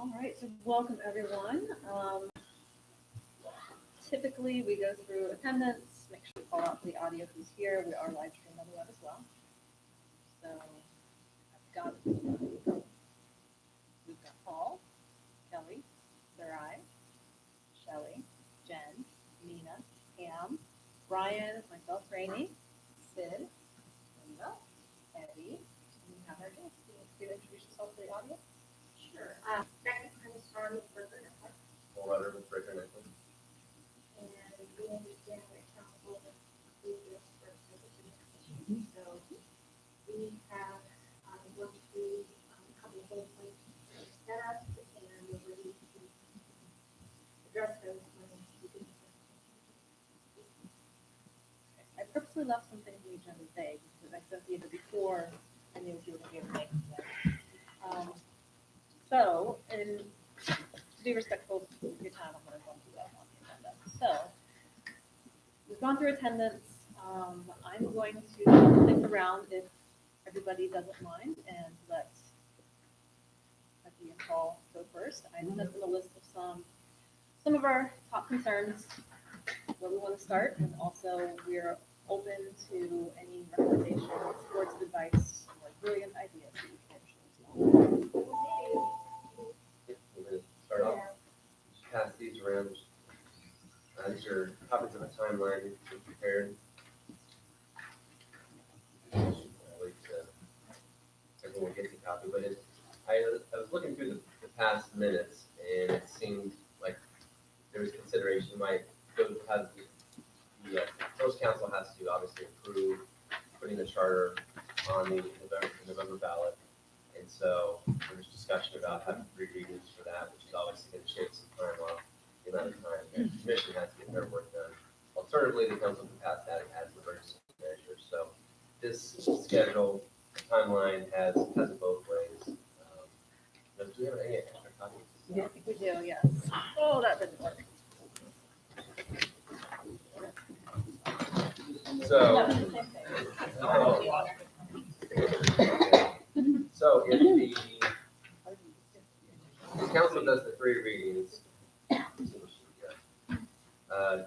All right, so welcome everyone. Typically, we go through attendance, make sure we call out the audio who's here. We are live streamed on the web as well. So we've got Paul, Kelly, Sarai, Shelly, Jen, Nina, Pam, Brian, myself, Rainey, Sid, Linda, Eddie, and we have our guest. Do you want to introduce yourself to the audience? Sure. Second time starting for the network, Full letter with Rick and Nathan. and we understand that council approved this for position. So we have worked through a couple of bullet points set up, and we're ready to address those when we can. I purposely left some things in the agenda vague because I sent either before I knew if you were going to be able to make it today. So, and to be respectful of your time, I'm going to go through that on the agenda. So, we've gone through attendance. I'm going to think around if everybody doesn't mind and let Becky and Paul go first. I sent them a list of some of our top concerns, where we want to start, and also we're open to any recommendations, words of advice, or brilliant ideas that you can share as well. We're going to start off. Just pass these around. These are copies of a timeline we prepared. Wait to everyone gets a copy, but I was looking through the past minutes, and it seemed like there was consideration might go have the first council has to obviously approve putting the charter on the November ballot. And so there was discussion about having 3 readings for that, which is obviously going to shave some time off the amount of time the commission has to get their work done. Alternatively, the council can pass that as an emergency measure. So this schedule timeline has it both ways. Do we have any extra copies? Yeah, I think we do, yes. Oh, that didn't work. So, That was the same thing. so if the council does the 3 readings,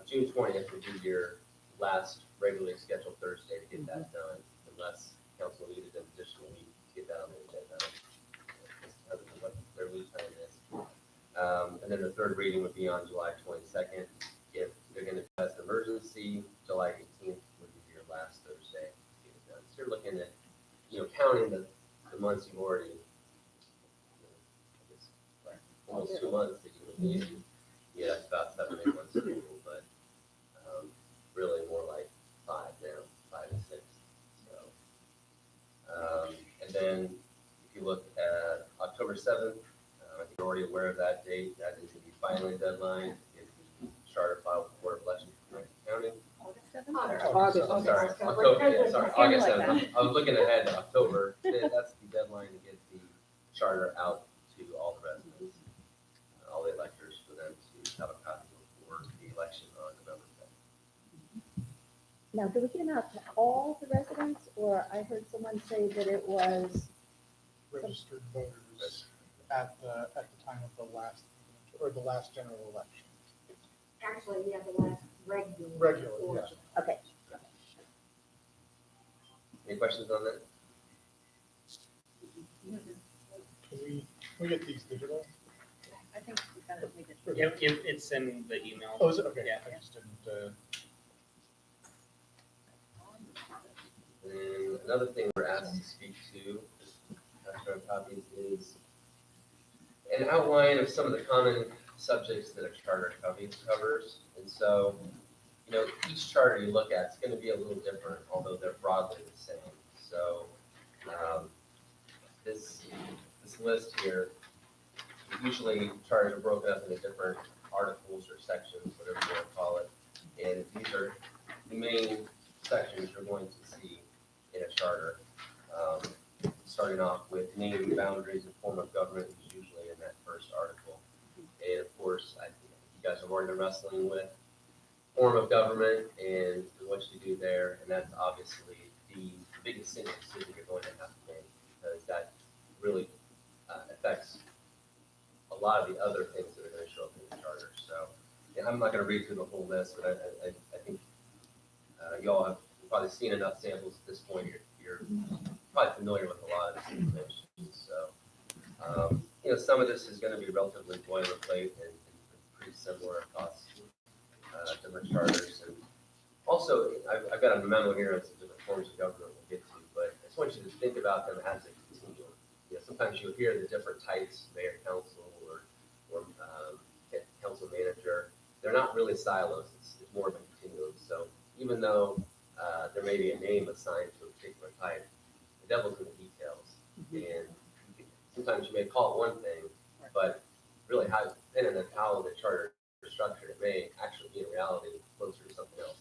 June 20th would be your last regularly scheduled Thursday to get that done, unless council needed an additional week to get that on the agenda. That's what their lead time is. And then the 3rd reading would be on July 22nd. If they're going to pass an emergency, July 18th would be your last Thursday to get it done. So you're looking at, counting the months you've already, almost 2 months that you would need. Yeah, it's about 7, 8 months total, but really more like 5 now, 5 and 6. So, and then if you look at October 7th, I think you're already aware of that date. That is the filing deadline. Is the charter filed with the Board of Elections for County. August 7th? August. I'm sorry, October. Yeah, sorry, August 7th. I was looking ahead to October. That's the deadline to get the charter out to all the residents, all the electors, for them to have a copy before the election on November 5th. Now, do we get them out to all the residents, or I heard someone say that it was, registered voters at the time of the last general election. Actually, we have the last regular. Regular, yeah. portion. okay. Any questions on that? Can we get these digital? I think we kind of need to. Yep, it's in the email. Oh, is it? Okay, Yeah. I just didn't, And another thing we're asked to speak to, extra copies, is an outline of some of the common subjects that a charter covers. And so, each charter you look at is going to be a little different, although they're broadly the same. So, this list here, usually charters are broken up into different articles or sections, whatever you want to call it. And these are the main sections you're going to see in a charter. Starting off with naming boundaries and form of government is usually in that first article. And of course, I think you guys have already been wrestling with form of government and what you do there. And that's obviously the biggest single decision you're going to have to make, because that really affects a lot of the other things that are gonna show up in the charter, so. Yeah, I'm not gonna read through the whole list, but I think, you all have probably seen enough samples at this point, you're probably familiar with a lot of this information, so. Some of this is gonna be relatively boilerplate and pretty similar across, different charters, and also, I've got a memo here on some different forms of government we'll get to, but I just want you to think about them as a continuum. Sometimes you'll hear the different types, mayor, council, or council manager. They're not really silos. It's more of a continuum. So even though there may be a name assigned to a particular type, the devil's in the details. And sometimes you may call it one thing, but really depending on how the charter is structured, it may actually be in reality closer to something else.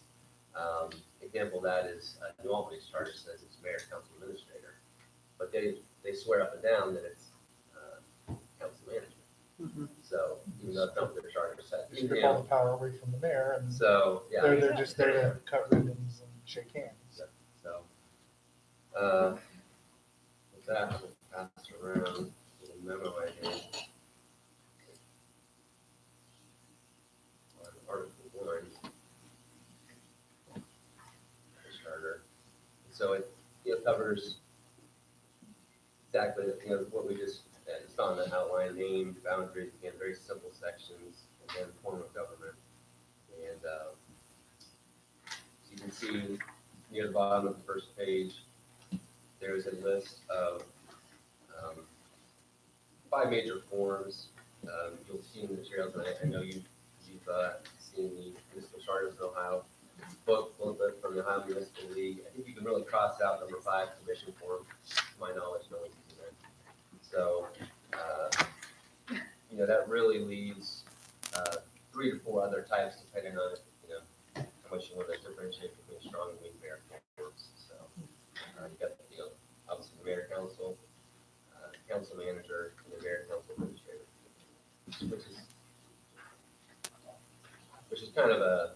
Example of that is New Albany's charter says it's mayor, council administrator, but they swear up and down that it's council management. So even though it's not what their charter says. Strip all the power away from the mayor, and So, yeah. they're just there to cut ribbons and shake hands. So, with that, we'll pass around the memo I had. On Article 1. The charter. So it covers exactly what we just it's on the outline, named boundaries, again, very simple sections, and then form of government. And you can see near the bottom of the first page, there's a list of 5 major forms. You'll see in the materials, and I know you've seen the municipal charters of Ohio book from the Ohio Municipal League. I think you can really cross out number 5, commission form. To my knowledge, no one can do that. So, that really leaves 3 to 4 other types, depending on how much you want to differentiate between strong and weak mayor forms. So, you got obviously the mayor council, council manager, and the mayor council administrator, which is kind of a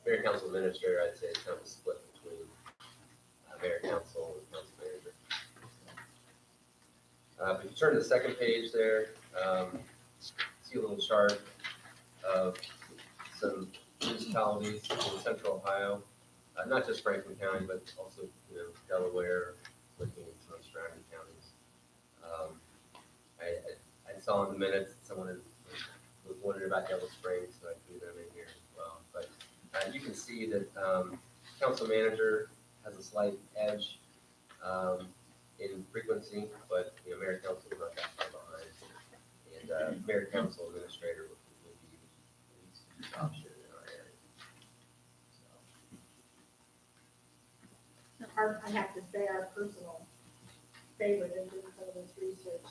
mayor council administrator. I'd say it's kind of a split between mayor council and council manager. If you turn to the second page there, see a little chart of some municipalities in central Ohio, not just Franklin County, but also Delaware, looking at some surrounding counties. I saw in the minutes that someone was wondering about Devil Springs, so I threw them in here as well. But you can see that council manager has a slight edge in frequency, but mayor council is not that far behind, and mayor council administrator would be the least option in our area. I have to say, our personal favorite in doing some of this research,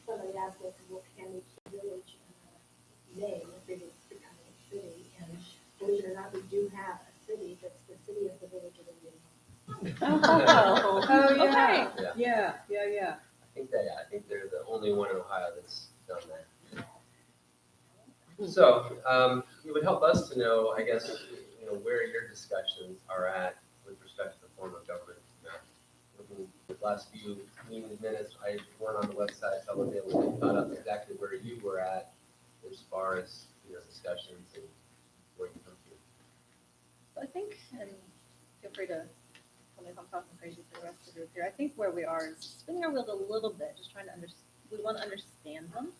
somebody asked us, what can each village name if it is becoming a city? And believe it or not, we do have a city that's the city of the village of Indian. Oh, Okay. yeah. I think they're the only one in Ohio that's done that. So, it would help us to know, I guess, where your discussions are at with respect to the form of government. Looking at the last few meeting minutes, I went on the website, so I was able to find out exactly where you were at as far as, discussions and where you come to. So I think, and feel free to tell me if I'm talking crazy for the rest of the group here. I think where we are is spinning our wheels a little bit, just trying to we want to understand them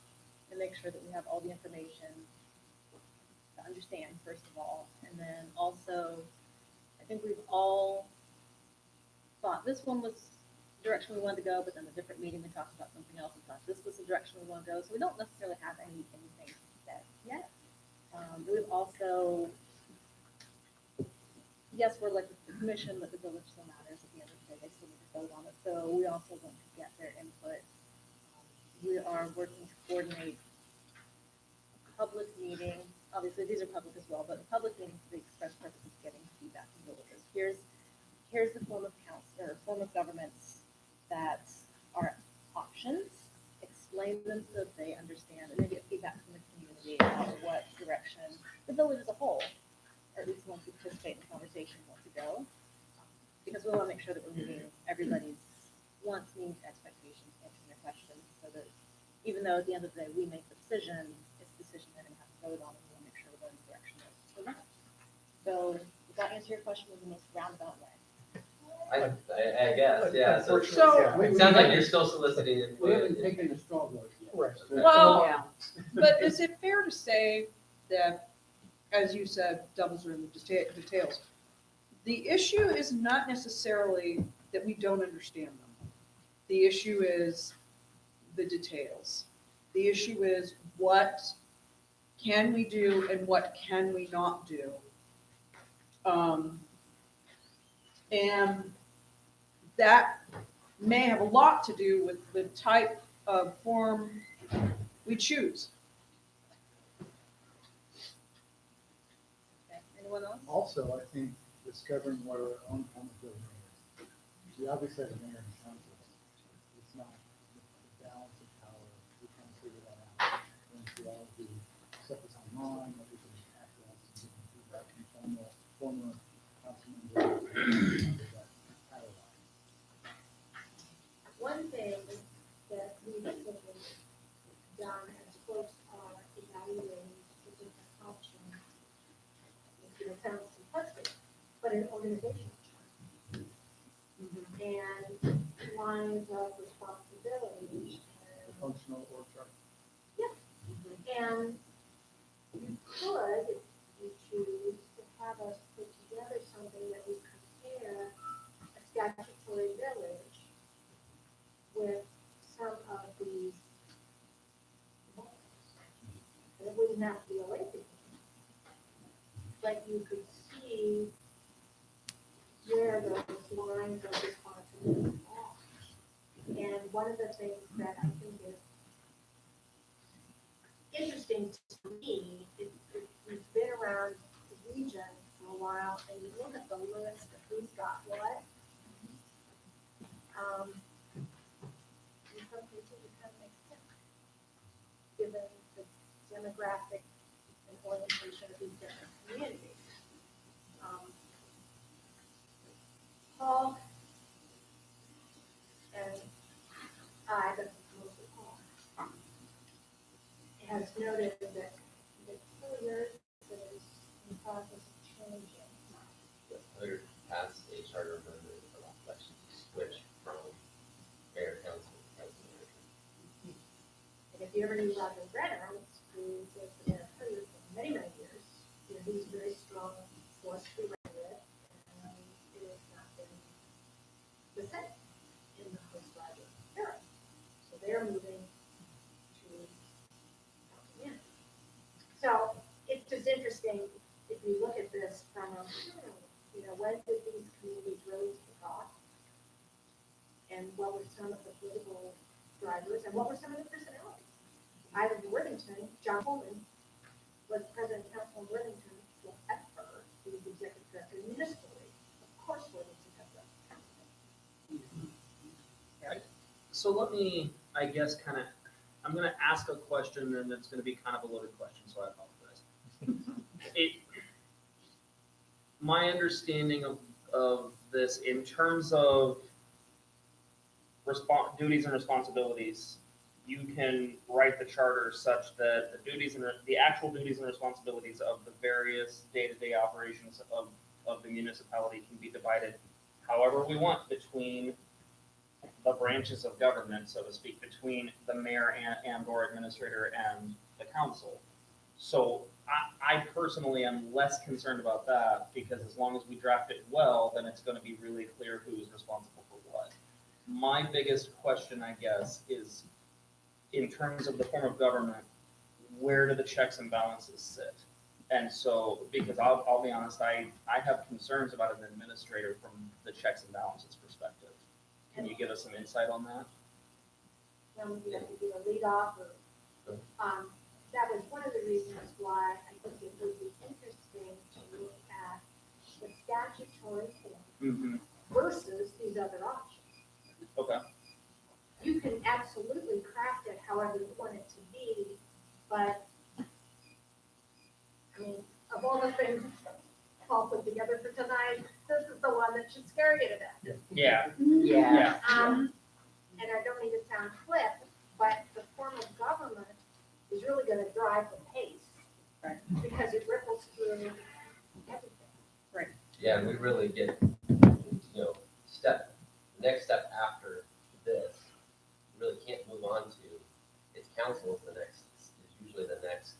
and make sure that we have all the information to understand, first of all. And then also, I think we've all thought this one was the direction we wanted to go, but then a different meeting, we talked about something else and thought this was the direction we want to go. So we don't necessarily have anything set yet. We've also, yes, we're like the commission, but the village still matters at the end of the day. They still need to vote on it. So we also want to get their input. We are working to coordinate a public meeting. Obviously, these are public as well, but a public meeting for the express purpose of getting feedback from villages. Here's the form of council or form of governments that are options. Explain them so that they understand, and then get feedback from the community about what direction the village as a whole, or at least ones who participate in the conversation, want to go. Because we want to make sure that we're meeting everybody's wants, needs, expectations, answering their questions, so that even though at the end of the day, we make the decision, it's a decision they're gonna have to vote on, and we'll make sure we're going in the direction that's correct. So, does that answer your question in the most roundabout way? I guess, yeah, so Unfortunately, it sounds like you're still soliciting We haven't input. taken the straw vote yet. Right. Well, Yeah. but is it fair to say that, as you said, devils are in the details? The issue is not necessarily that we don't understand them. The issue is the details. The issue is what can we do and what can we not do? And that may have a lot to do with the type of form we choose. Okay, anyone else? Also, I think discovering what our own accountability is. We obviously have a mayor and council. It's not the balance of power. We can figure that out. And through all the stuff that's online, what we can access, and we can do that from former council members. that power line. One thing that we've done as folks are evaluating the different options, it sounds simplistic, but an organizational chart. And lines of responsibility The and functional org chart. And you could, if you choose, to have us put together something that would compare a statutory village with some of these laws. And it wouldn't have to be a lengthy thing. But you could see where those lines of responsibility are. And one of the things that I think is interesting to me is we've been around the region for a while, and you look at the list of who's got what. In some cases, it kind of makes sense, given the demographic and orientation of these different communities. Paul and I, but mostly Paul, has noted that the Hilliard is in process of changing. Other passed a charter amendment for election to switch from mayor, council, to president. And if you ever knew Roger Brenner, who was the mayor of Hilliard for many, many years, you know, he's a very strong force to be reckoned with, and it has not been the same in the post-Roger era. So they're moving to council manager. So it's just interesting if you look at this from a, you know, when did these communities really take off? And what were some of the political drivers and what were some of the personalities? I was in Worthington, John Coleman was president of council in Worthington forever. He was the executive director of the municipal league. Of course, Worthington has that. So let me, I guess, kind of, I'm gonna ask a question and it's gonna be kind of a loaded question, so I apologize. My understanding of this in terms of duties and responsibilities, you can write the charter such that the actual duties and responsibilities of the various day-to-day operations of the municipality can be divided however we want between the branches of government, so to speak, between the mayor and or administrator and the council. So I personally am less concerned about that, because as long as we draft it well, then it's gonna be really clear who's responsible for what. My biggest question, I guess, is in terms of the form of government, where do the checks and balances sit? And so, because I'll be honest, I have concerns about an administrator from the checks and balances perspective. Can you give us some insight on that? You have to do a lead off or, that was one of the reasons why I think it would be interesting to look at the statutory form versus these other options. Okay. You can absolutely craft it however you want it to be, but, I mean, of all the things Paul put together for tonight, this is the one that should scare you to death. Yeah. Yeah. Yeah. And I don't mean to sound flip, but the form of government is really gonna drive the pace. Right. Because it ripples through everything. Yeah, and we really get, next step after this, you really can't move on to, it's council is usually the next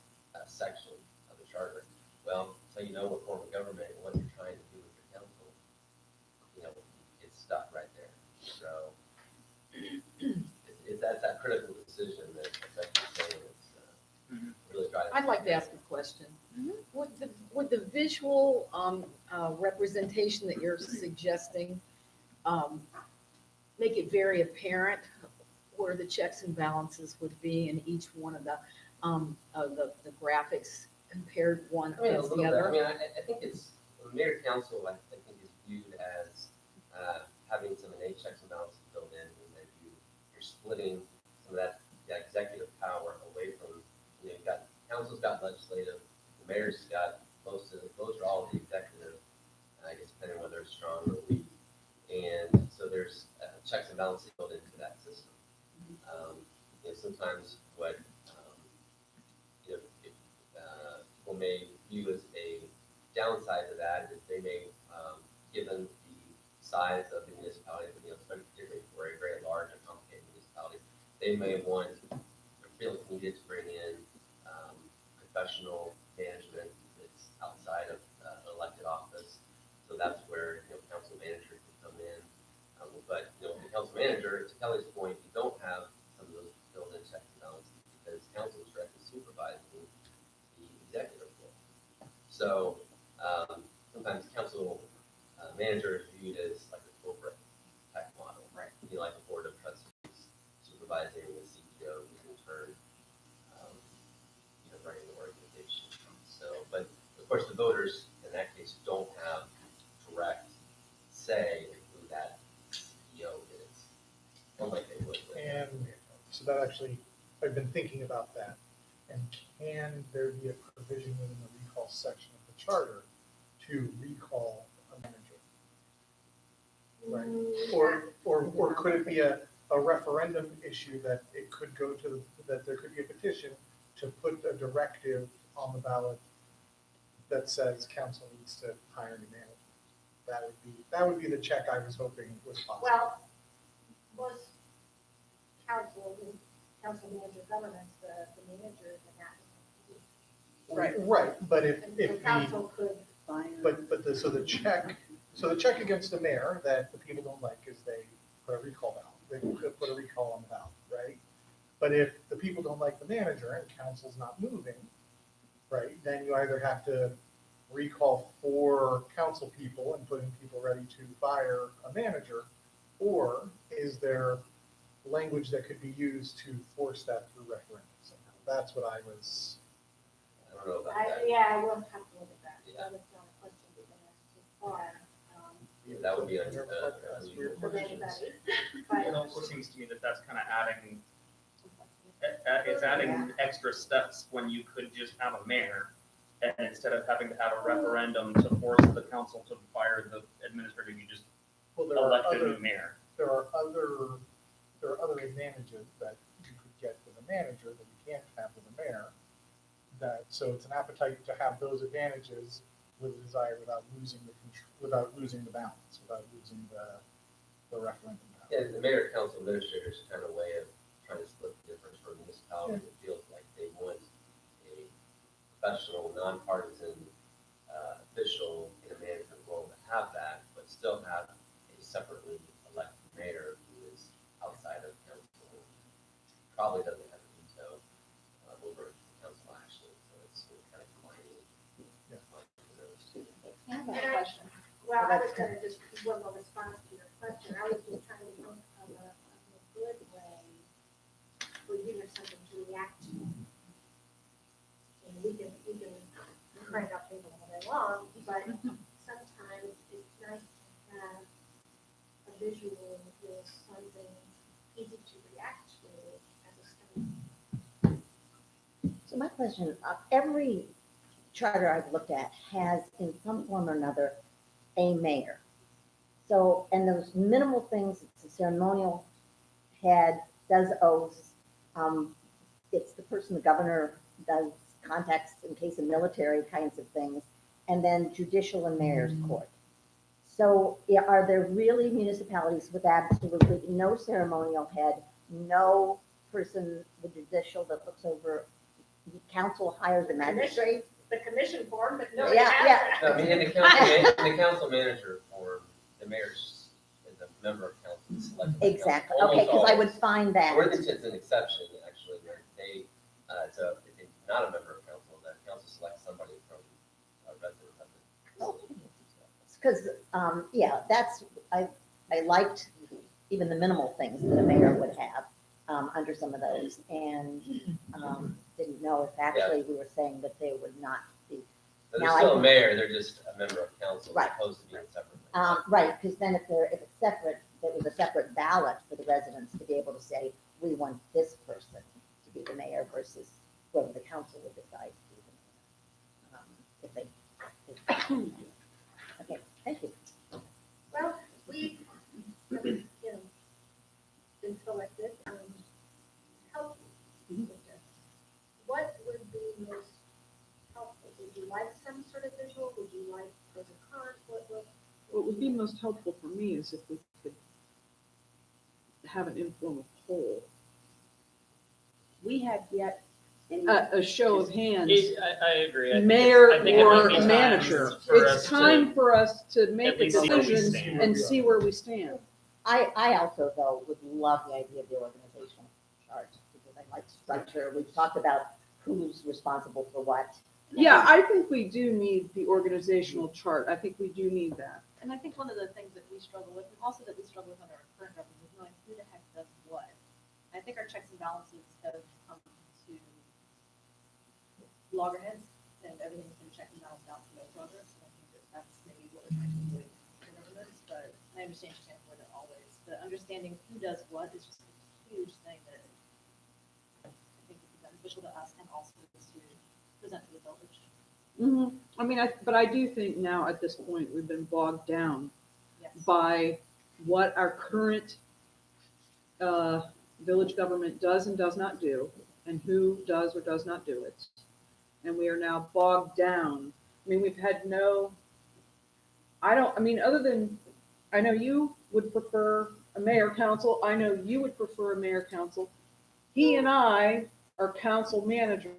section of the charter. Well, so you know what form of government and what you're trying to do with your council, it's stuck right there. So, that's that critical decision that affects the saying really driving. I'd like to ask a question. Would the visual representation that you're suggesting make it very apparent where the checks and balances would be in each one of the graphics compared one I mean, a against little the bit. I other? mean, I think it's, the mayor council, I think is viewed as having some innate checks and balances built in, and that you're splitting some of that executive power away from, you've got, council's got legislative, the mayor's got most of, those are all the executive, I guess depending on whether it's strong or weak. And so there's checks and balances built into that system. Sometimes what, people may view as a downside to that is they may, given the size of the municipality, particularly for a very large and complicated municipality, they may want, feel needed to bring in professional management that's outside of elected office. So that's where, council manager can come in. But, the council manager, to Kelly's point, you don't have some of those built-in checks and balances because council is directly supervising the executive role. So sometimes council manager is viewed as like a corporate type model. Right. Like a board of trustees supervising the CEO, who's in turn, running the organization. So, but of course, the voters in that case don't have direct say in who that CEO is, unlike they would with. And so that actually, I've been thinking about that. And can there be a provision within the recall section of the charter to recall a manager? Right. Or could it be a referendum issue that it could go to, that there could be a petition to put a directive on the ballot that says council needs to hire a new manager? That would be the check I was hoping was possible. Well, was council manager governance, the manager in that. Right. Right, but if And the, the council could, so the check against the mayor that the people don't like is they put a recall ballot. They could put a recall on the ballot, right? But if the people don't like the manager and council's not moving, right, then you either have to recall 4 council people and putting people ready to fire a manager, or is there language that could be used to force that through referendum somehow? That's what I was. I don't know about that. I won't have to look at that. Yeah. That was not a question we've been asked too far. That would be a For anybody. It also seems to me that that's kind of adding, it's adding extra steps when you could just have a mayor. And instead of having to have a referendum to force the council to fire the administrator, you just elect a new mayor. There are other advantages that you could get with a manager that you can't have with a mayor. So it's an appetite to have those advantages with a desire without losing the balance, without losing the referendum balance. Yeah, the mayor council administrator is kind of a way of trying to split the difference for a municipality that feels like they want a professional, nonpartisan official in a management role to have that, but still have a separately elected mayor who is outside of council, probably doesn't have a veto over council action, so it's kind of combining those two. I have a question. Well, I was gonna just, one more response to your question. I was just trying to think of a good way for you or something to react to. And we can crank up people all day long, but sometimes it's nice to have a visual with something easy to react to as a student. So my question, every charter I've looked at has in some form or another a mayor. So, and those minimal things, it's a ceremonial head, does oaths, it's the person the governor does contacts in case of military kinds of things, and then judicial and mayor's court. So yeah, are there really municipalities with absolutely no ceremonial head, no person, the judicial that looks over, the council hires a magistrate? The commission form, but no. Yeah, yeah. No, I mean, in the council manager form, the mayor is a member of council, selected by council. Exactly, okay, Almost because I would always. find that. Worthington's an exception, actually, where they, so if they're not a member of council, the council selects somebody from a resident of the city. Because, yeah, I liked even the minimal things that a mayor would have, under some of those, and, didn't know if actually we were saying that they would not be. But Now, they're I still a think- mayor, they're just a member of council, as Right. opposed to being separate. Right, because then if it's separate, there was a separate ballot for the residents to be able to say, we want this person to be the mayor versus whoever the council would decide to be the mayor. If they, okay, thank you. Well, we, have, you know, been selected, help with this. What would be most helpful? Would you like some sort of visual? Would you like pros and cons? What would be most helpful for me is if we could have an informal poll. We have yet. A show of hands, I agree. I think mayor I think it might or be time manager. for It's us to time for us to make at a least see where we decision stand. and see where we stand. I also, though, would love the idea of the organizational chart, because I like structure. We've talked about who's responsible for what. Yeah, I think we do need the organizational chart. I think we do need that. And I think one of the things that we struggle with, and also that we struggle with under our current government, is knowing who the heck does what. I think our checks and balances have come to loggerheads, and everything's been checked and balanced out for no progress. And I think that that's maybe what we're trying to do in governments, but I understand you can't avoid it always. But understanding who does what is just a huge thing that I think would be beneficial to us and also to present to the village. I mean, but I do think now at this point, we've been bogged down Yes. by what our current village government does and does not do, and who does or does not do it. And we are now bogged down. I mean, we've had other than, I know you would prefer a mayor council. I know you would prefer a mayor council. He and I are council manager.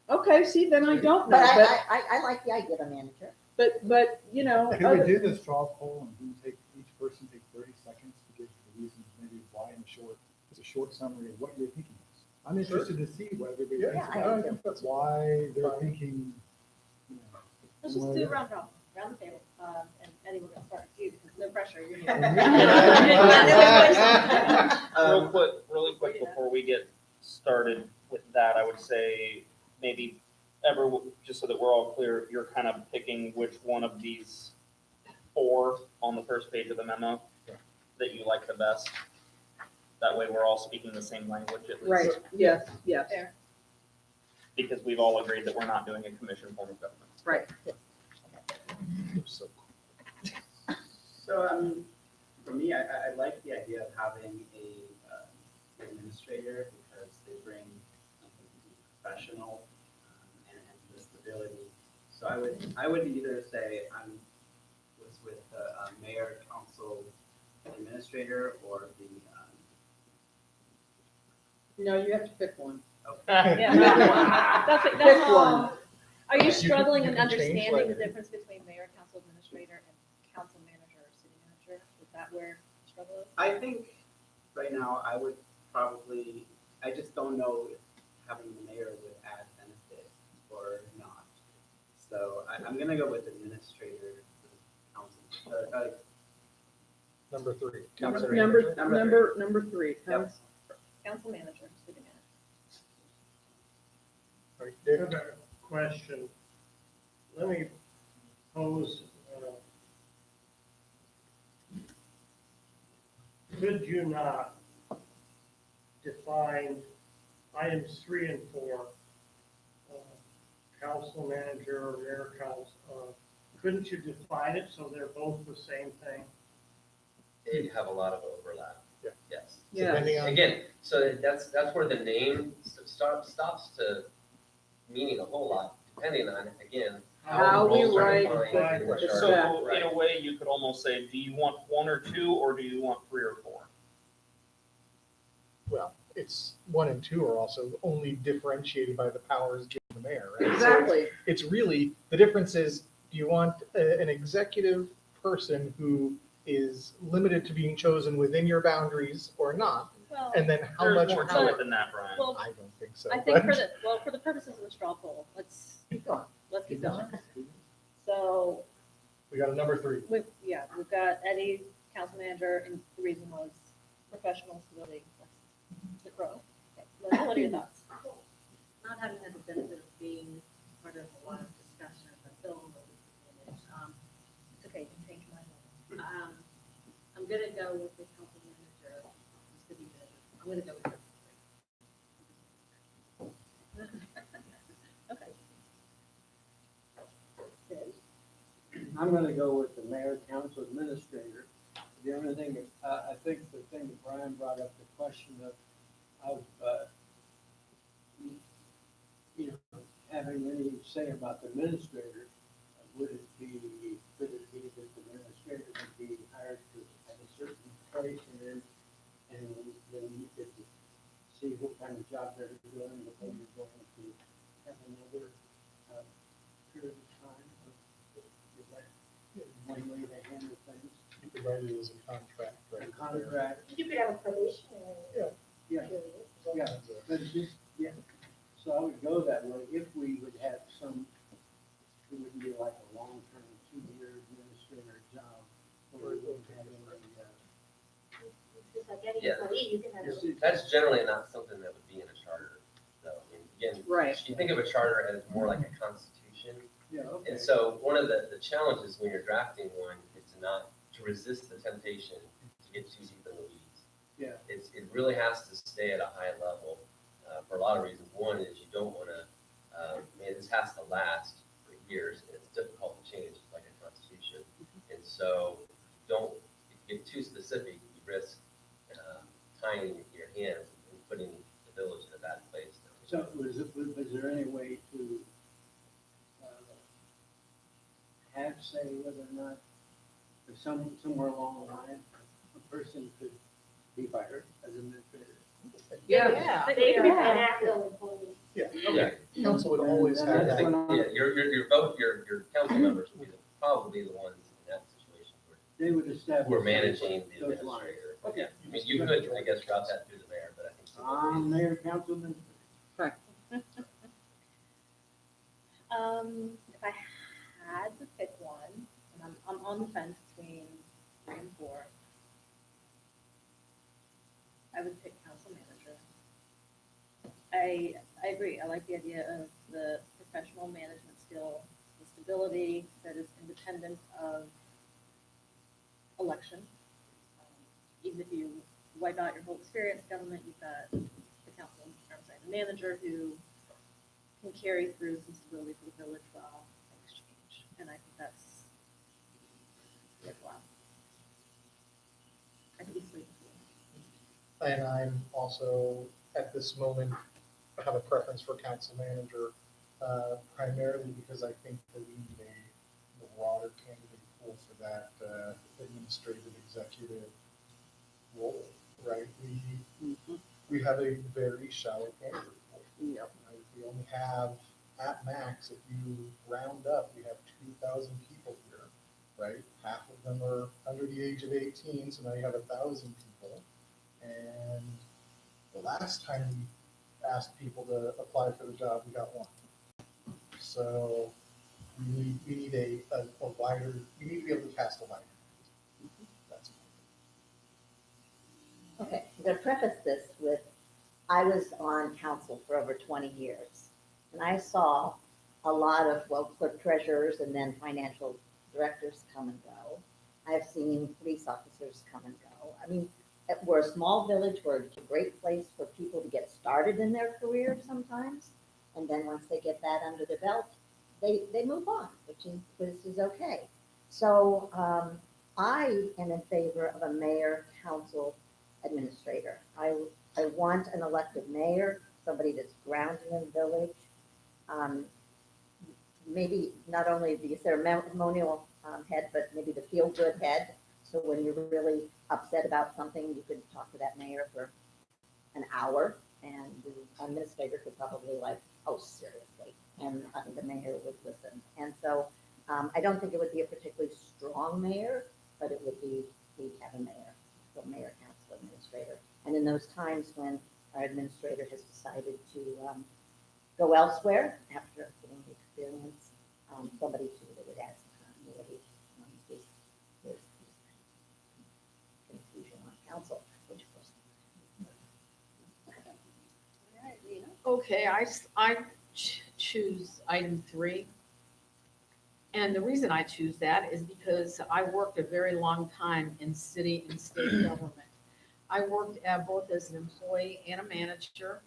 Okay, see, then I don't know, But but, I like the idea of a manager. but, you know. Could we do the straw poll and each person take 30 seconds to give the reasons maybe why in just a short summary of what you're thinking is? I'm interested to see what everybody Yeah, thinks I about am it, why they're thinking, you know. Let's just do a round robin, round the table. And Eddie, we're gonna start with you because no pressure. You're new. Really quick before we get started with that, I would say maybe just so that we're all clear, you're kind of picking which one of these 4 on the first page of the memo that you like the best. That way we're all speaking the same language at least. Right, yes, yes, Fair. Because we've all agreed that we're not doing a commission form of government. right. So, for me, I like the idea of having an administrator because they bring something professional and the stability. So I would either say was with the mayor, council, administrator, or the. No, you have to pick one. Yeah, that's Pick all. one. Are you You struggling can in change understanding the later. difference between mayor, council administrator, and council manager or city manager? Is that where the struggle is? I think right now I would probably, I just don't know if having the mayor would add benefit or not. So I'm gonna go with administrator, council, Number 3. Number 3. Yep. Council manager, city manager. I have a question. Let me pose, could you not define items 3 and 4, council manager or mayor council, couldn't you define it so they're both the same thing? They have a lot of overlap. Yes. Yeah. Depending on, Again, so that's where the name stops to meaning a whole lot, depending on, again, How we roles are write defined in the the charter. So Right. in a way, you could almost say, do you want 1 or 2, or do you want 3 or 4? Well, it's 1 and 2 are also only differentiated by the powers given the mayor, right? So Exactly. it's really, the difference is, do you want an executive person who is limited to being chosen within your boundaries or not? Well, And then how There's much more to power? it than that, Brian. well, I don't think so. I think but- for the purposes of the straw poll, let's keep going. keep going. So, We got a number 3. we've got Eddie, council manager, and the reason was professional civility. That's the crow. Okay, Linda, what are your thoughts? Not having had the benefit of being part of a lot of discussion of the bill, It's okay, you can change my mind. I'm gonna go with the council manager, city manager. I'm gonna go with her. Okay. Sid? I'm gonna go with the mayor, council administrator. The only thing, I think the thing that Brian brought up, the question of, you know, having any say about the administrator, could it be that the administrator would be hired at a certain place and then you could see what kind of job they're doing before you're going to have another, period of time? Is that one way to handle things? You could write it as a contract, right? A contract, You could have a probationary yeah, period. yeah, but it's just, yeah. So I would go that way if we would have some, it wouldn't be like a long-term 2-year administrator job. Where we wouldn't have any, Just like any Yeah. employee, you can have. Yes, it- That's generally not something that would be in a charter, though. I mean, again, Right. you think of a charter as more like a constitution. yeah, okay. And so one of the challenges when you're drafting one is to resist the temptation to get too deep in the weeds. Yeah. It really has to stay at a high level for a lot of reasons. One is you don't want to, this has to last for years, and it's difficult to change like a constitution. And so don't, if you get too specific, you risk tying your hands and putting the village in a bad place. So was there any way to have say whether or not, if somewhere along the line, a person could be fired as an administrator? Yeah. But they could have an at-will employee. Yeah. Council would always Yeah, I have that's think, that. what yeah, your vote, your council members would be probably the ones in that situation They would establish. who are managing the those lines. administrator. Okay. Yeah, I mean, you could, I guess, route that through the mayor, but I think. Mayor, councilman. If I had to pick one, and I'm on the fence between 3 and 4, I would pick council manager. I agree. I like the idea of the professional management skill, the stability that is independent of election. Even if you wipe out your whole experience in government, you've got the council, or I'm sorry, the manager who can carry through some stability for the village while things change. And I think that's worthwhile. I think it's sleep. And I'm also, at this moment, have a preference for council manager, primarily because I think that we need a broader candidate pool for that administrative executive role, right? We have a very shallow candidate pool. Yep. Right? We only have, at max, if you round up, we have 2,000 people here, right? Half of them are under the age of 18, so now you have 1,000 people. And the last time we asked people to apply for the job, we got 1. So we need a wider, we need to be able to cast a wider. That's Okay, I'm going to preface this with, I was on council for over 20 years, and I saw a lot of, well, clerk treasurers and then financial directors come and go. I've seen police officers come and go. I mean, we're a small village, we're a great place for people to get started in their career sometimes, and then once they get that under their belt, they move on, which is okay. So I am in favor of a mayor, council, administrator. I want an elected mayor, somebody that's grounded in the village. Maybe not only the ceremonial head, but maybe the feel-good head. So when you're really upset about something, you could talk to that mayor for an hour, and the administrator could probably like, oh, seriously, and the mayor would listen. And so I don't think it would be a particularly strong mayor, but it would be, we'd have a mayor, so mayor, council, administrator. And in those times when our administrator has decided to go elsewhere after getting the experience, somebody too that would add some continuity, his confusion on council, which of course. All right, Rena? Okay, I choose item 3. And the reason I choose that is because I worked a very long time in city and state government. I worked both as an employee and a manager.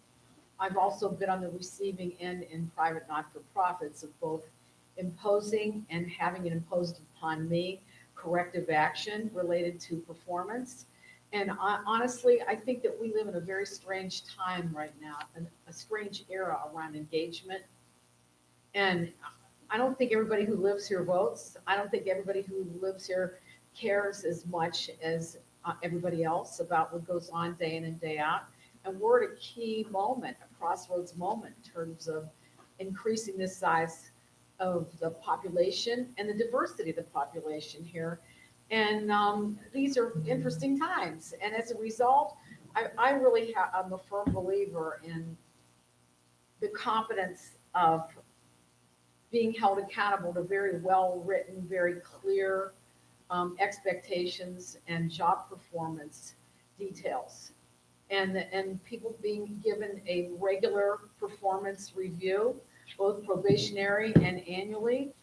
I've also been on the receiving end in private not-for-profits of both imposing and having it imposed upon me corrective action related to performance. And honestly, I think that we live in a very strange time right now, a strange era around engagement. And I don't think everybody who lives here votes. I don't think everybody who lives here cares as much as everybody else about what goes on day in and day out. And we're at a key moment, a crossroads moment in terms of increasing the size of the population and the diversity of the population here. And these are interesting times. And as a result, I really I'm a firm believer in the competence of being held accountable to very well-written, very clear expectations and job performance details. And people being given a regular performance review, both probationary and annually,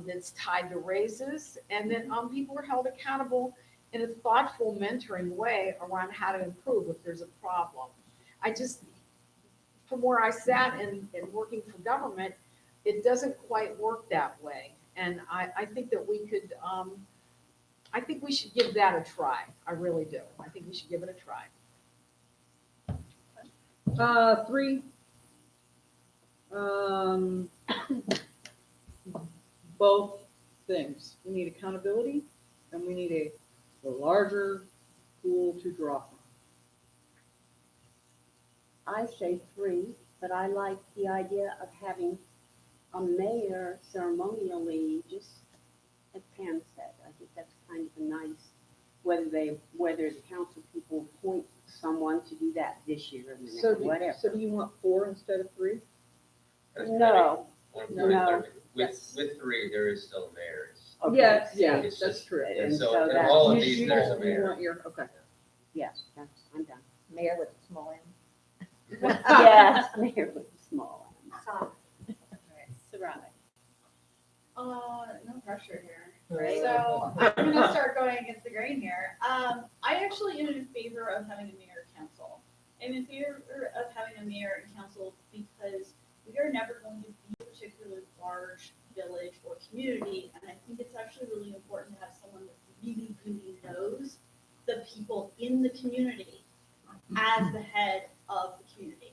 that's tied to raises. And then people are held accountable in a thoughtful mentoring way around how to improve if there's a problem. I just, from where I sat and working for government, it doesn't quite work that way. And I think that we could, I think we should give that a try. I really do. I think we should give it a try. 3. Both things. We need accountability and we need a larger pool to draw from. I say 3, but I like the idea of having a mayor ceremonially, just as Pam said. I think that's kind of a nice, whether the council people appoint someone to do that this year and the next, whatever. So do you want 4 instead of 3? No, no. With 3, there is still a mayor. Okay. Yes, yeah, It's that's just- true. And And so so in that- all of You- these, you there's a just- you mayor. want your, okay. Yes, I'm done. Mayor with a small m. Yes, mayor with a small one. All right, Sarai. No pressure here, right? So I'm gonna start going against the grain here. I actually am in favor of having a mayor council. I'm in favor of having a mayor and council because we are never going to be a particularly large village or community, and I think it's actually really important to have someone that really, really knows the people in the community as the head of the community.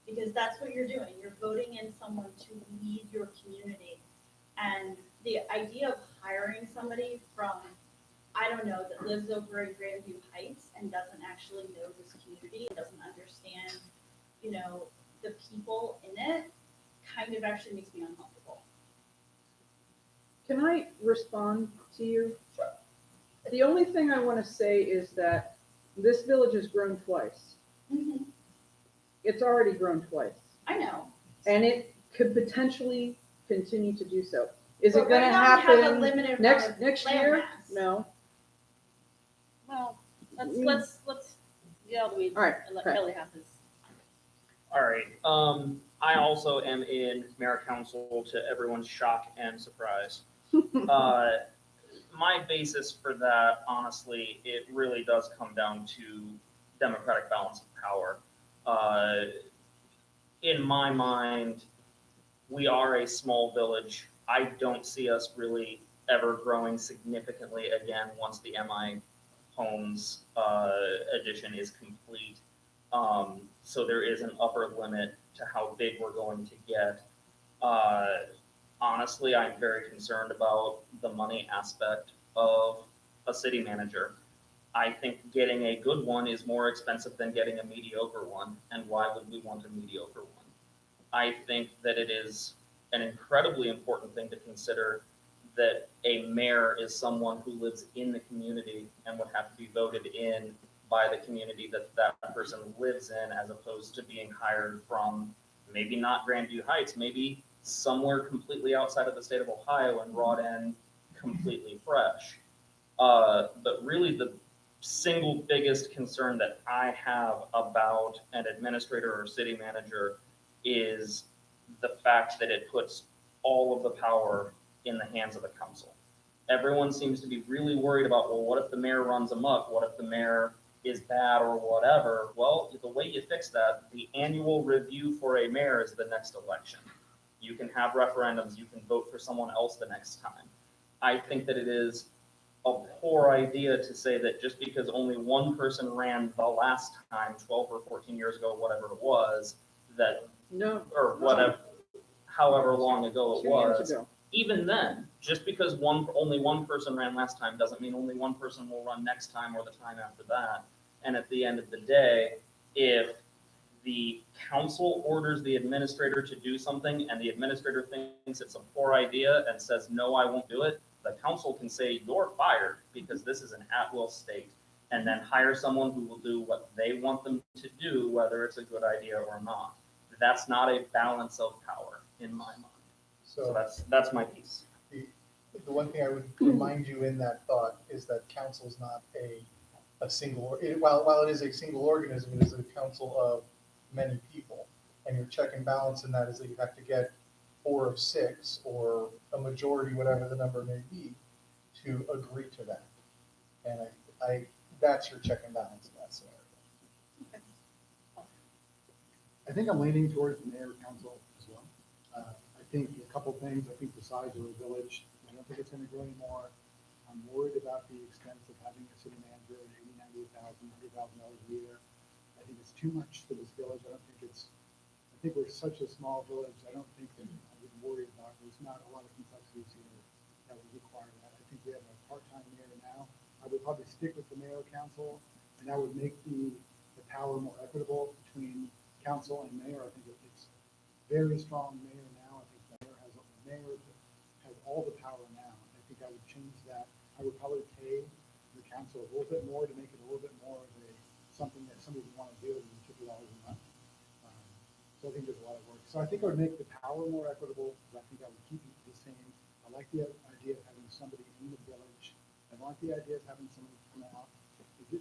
Because that's what you're doing. You're voting in someone to lead your community. And the idea of hiring somebody from, I don't know, that lives over in Grandview Heights and doesn't actually know this community, doesn't understand, the people in it, kind of actually makes me uncomfortable. Can I respond to you? Sure. The only thing I want to say is that this village has grown twice. Mm-hmm. It's already grown twice. I know. And it could potentially continue to do so. Is But it going to right now we have a happen limited next amount of land year? mass. No. Well, let's get out of the weeds All right, and let okay. Kelly have his. All right. I also am in mayor council to everyone's shock and surprise. My basis for that, honestly, it really does come down to democratic balance of power. In my mind, we are a small village. I don't see us really ever growing significantly again once the MI homes addition is complete. So there is an upper limit to how big we're going to get. Honestly, I'm very concerned about the money aspect of a city manager. I think getting a good one is more expensive than getting a mediocre one, and why would we want a mediocre one? I think that it is an incredibly important thing to consider that a mayor is someone who lives in the community and would have to be voted in by the community that that person lives in, as opposed to being hired from maybe not Grandview Heights, maybe somewhere completely outside of the state of Ohio and brought in completely fresh. But really the single biggest concern that I have about an administrator or city manager is the fact that it puts all of the power in the hands of the council. Everyone seems to be really worried about, well, what if the mayor runs amok? What if the mayor is bad or whatever? Well, the way you fix that, the annual review for a mayor is the next election. You can have referendums, you can vote for someone else the next time. I think that it is a poor idea to say that just because only one person ran the last time, 12 or 14 years ago, whatever it was, that, No. or whatever, however long ago it 2 years was, ago. even then, just because only one person ran last time doesn't mean only one person will run next time or the time after that. And at the end of the day, if the council orders the administrator to do something and the administrator thinks it's a poor idea and says, no, I won't do it, the council can say, you're fired because this is an at-will state, and then hire someone who will do what they want them to do, whether it's a good idea or not. That's not a balance of power in my mind. So that's my piece. The one thing I would remind you in that thought is that council's not a single, while it is a single organism, it is a council of many people. And your check and balance in that is that you have to get 4 of 6 or a majority, whatever the number may be, to agree to that. And I that's your check and balance in that scenario. I think I'm leaning towards the mayor council as well. I think a couple things, I think the size of the village, I don't think it's gonna grow anymore. I'm worried about the expense of having a city manager at $80,000, $90,000, $100,000 a year. I think it's too much for this village. I think we're such a small village. I don't think that I would worry about, there's not a lot of complexities here that would require that. I think we have a part-time mayor now. I would probably stick with the mayor council, and that would make the power more equitable between council and mayor. I think it's very strong mayor now. I think the mayor has all the power now. I think I would change that. I would probably pay the council a little bit more to make it a little bit more of something that somebody would want to do than $50 a month. So I think there's a lot of work. So I think I would make the power more equitable, but I think I would keep it the same. I like the idea of having somebody in the village. I like the idea of having somebody come out.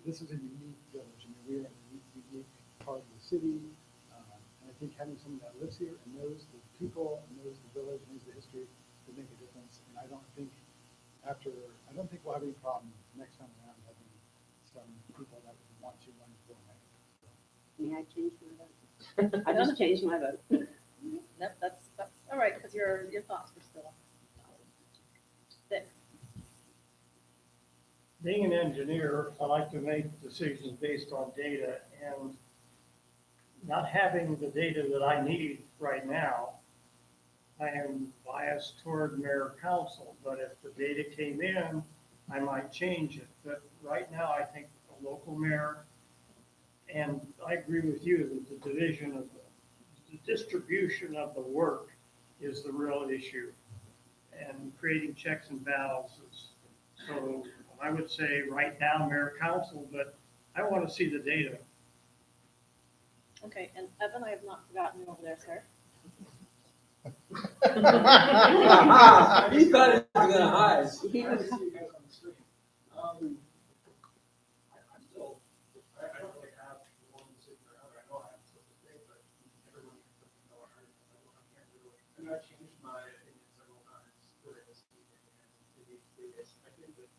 This is a unique village. I mean, we're in a unique part of the city. And I think having someone that lives here and knows the people and knows the village and knows the history would make a difference. And I don't think we'll have any problem next time around having some people that would want to run for mayor. May I change my vote? I just changed my vote. Nope, that's all right, because your thoughts were still thick. Being an engineer, I like to make decisions based on data, and not having the data that I need right now, I am biased toward mayor council, but if the data came in, I might change it. But right now, I think a local mayor, and I agree with you that the distribution of the work is the real issue, and creating checks and balances. So I would say right now, mayor council, but I want to see the data. Okay, and Evan, I have not forgotten you over there, sir. He thought he was gonna hide. I don't really have one sitting around. I know I have something to say, but everyone know I can't do it. And I've changed my opinion several times during this meeting and in these days. I think that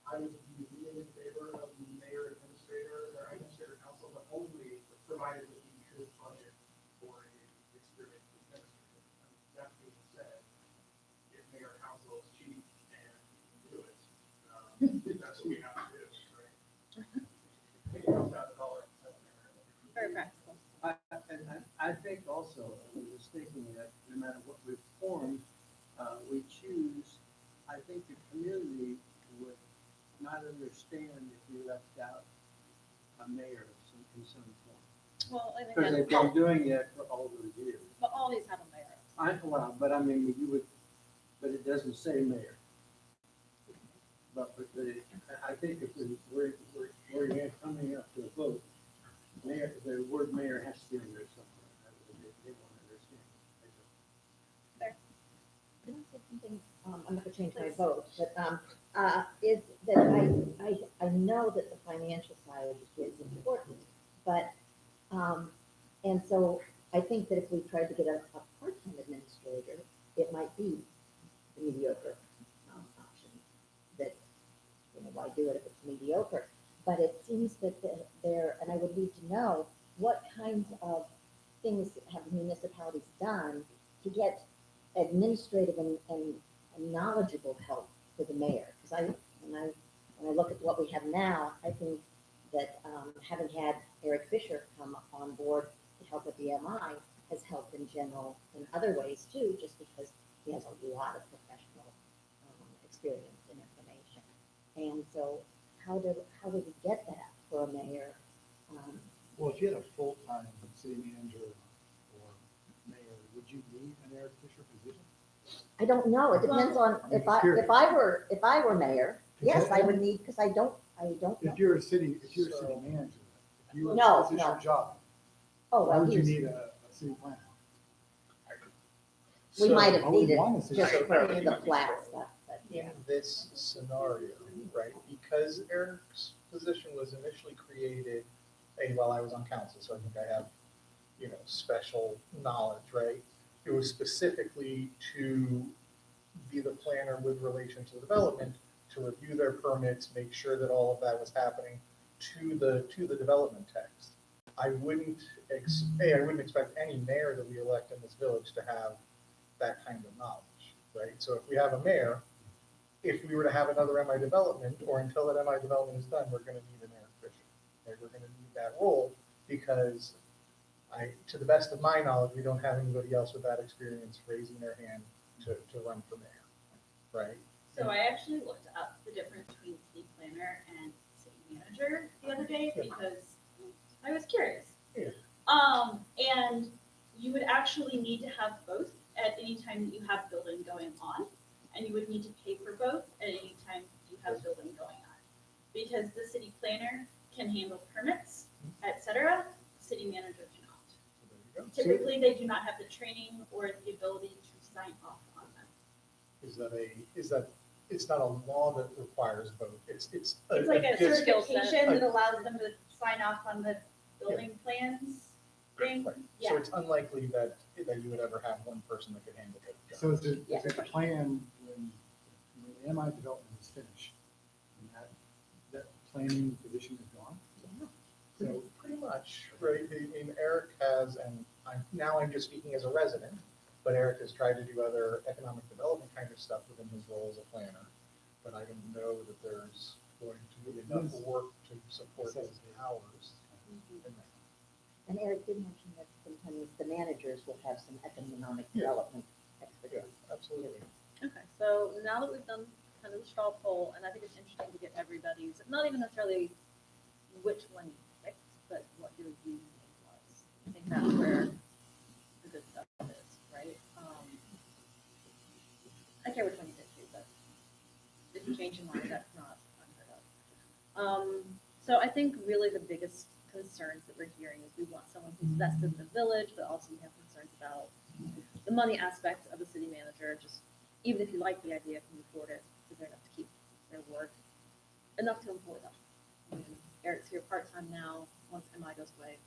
I would be really in favor of the mayor administrator or administrator council, but only provided that we could budget for an experienced administrator. And that being said, if mayor council is cheap and we can do it, that's what we have to do. also, I was just thinking that no matter what we form, we choose, I think the community would not understand if we left out a mayor in some form. Well, and Because again, they've been doing it for all those years. but all these have a mayor. Well, but I mean, you would, but it doesn't say mayor. But I think if we're coming up to a vote, mayor, the word mayor has to be in there somewhere. They won't understand. Can I say something? I'm not gonna change my vote, but, is that I know that the financial side is important, but, and so I think that if we tried to get a part-time administrator, it might be the mediocre, option. That, you know, why do it if it's mediocre? But it seems that there, and I would need to know, what kinds of things have municipalities done to get administrative and knowledgeable help for the mayor? Because when I look at what we have now, I think that having had Eric Fisher come on board to help with the MI has helped in general in other ways too, just because he has a lot of professional experience and information. And so how did we get that for a mayor? Well, if you had a full-time city manager or mayor, would you need an Eric Fisher position? I don't know. It depends on I'm if curious. if I were mayor, yes, I would need, because I don't know. If you're a city manager, if you, No, this is your no. job, Oh, why well, would you he's- need a city planner? we might I have would needed want a city just planner. for the flat stuff, but yeah. In this scenario, right, because Eric's position was initially created, while I was on council, so I think I have, you know, special knowledge, right? It was specifically to be the planner with relation to development, to review their permits, make sure that all of that was happening to the development text. I wouldn't expect any mayor that we elect in this village to have that kind of knowledge, right? So if we have a mayor, if we were to have another MI development, or until that MI development is done, we're gonna need an Eric Fisher. Right? We're gonna need that role, because to the best of my knowledge, we don't have anybody else with that experience raising their hand to run for mayor, right? So I actually looked up the difference between city planner and city manager the other day Yeah. because I was curious. Yeah. And you would actually need to have both at any time that you have building going on, and you would need to pay for both at any time you have building going on. Because the city planner can handle permits, et cetera, city manager cannot. So there you go. Typically, they do not have the training or the ability to sign off on them. Is that, it's not a law that requires both, it's a. It's like a dis- certification that allows them to sign off on the building plans thing. Right. Yeah. So it's unlikely that you would ever have one person that could handle it. So is it plan when the MI development is finished, and that planning position is gone? So, Pretty much, right? I mean, Eric has, and I'm just speaking as a resident, but Eric has tried to do other economic development kind of stuff within his role as a planner. But I don't know that there's going to be enough work to support his hours in that. And Eric did mention that sometimes the managers will have some economic Yeah. development Yeah, expertise. absolutely. Okay, so now that we've done kind of the straw poll, and I think it's interesting to get everybody's, not even necessarily which one you picked, but what your view was. I think that's where the good stuff is, right? I care which one you pick too, but if you change your mind, that's not unheard of. So I think really the biggest concerns that we're hearing is we want someone who's vested in the village, but also we have concerns about the money aspect of a city manager, just even if you like the idea, can you afford it? Is there enough to keep their word? Enough to employ them. I mean, Eric's here part-time now. Once MI goes away,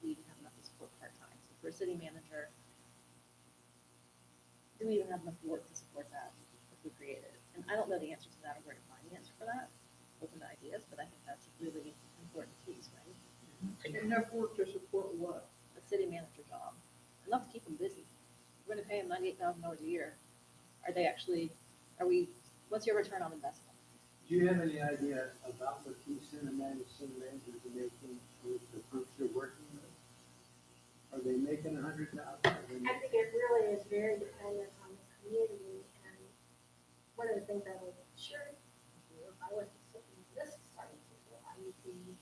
we even have enough to support part-time. So for a city manager, do we even have enough work to support that if we create it? And I don't know the answer to that or where to find the answer for that. Open to ideas, but I think that's a really important piece, right? Enough work to support what? A city manager job, enough to keep them busy. We're gonna pay them $98,000 a year. What's your return on investment? Do you have any idea about what these cinematic managers are making with the groups you're working with? Are they making $100,000? I think it really is very dependent on the community, and one of the things I was sure do, if I wasn't sitting in this starting table, I would be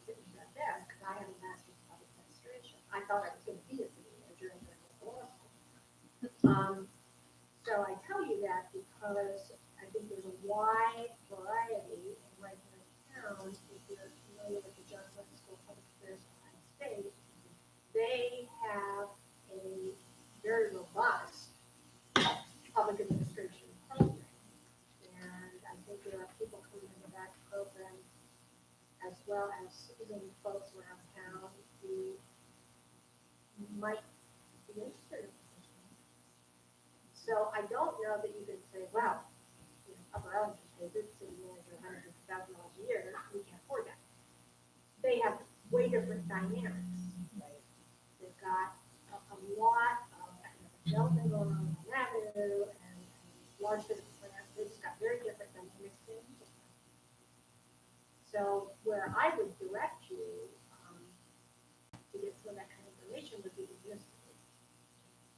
sitting at that desk, because I have a master's of public administration. I thought I was gonna be a city manager and then go law school. So I tell you that because I think there's a wide variety in right here in town, if you're familiar with the John Glenn School of Public Affairs in Ohio State, they have a very robust public administration program. And I think there are people coming into that program as well as even folks around town who might be interested in this. So I don't know that you can say, well, you know, Upper Ellington pays its city manager $150,000 a year, we can't afford that. They have way different dynamics. They've got a lot of economic development going on Avenue and large business plans. They've just got very different dynamics in each of them. So where I would direct you to get some of that kind of information would be the municipal.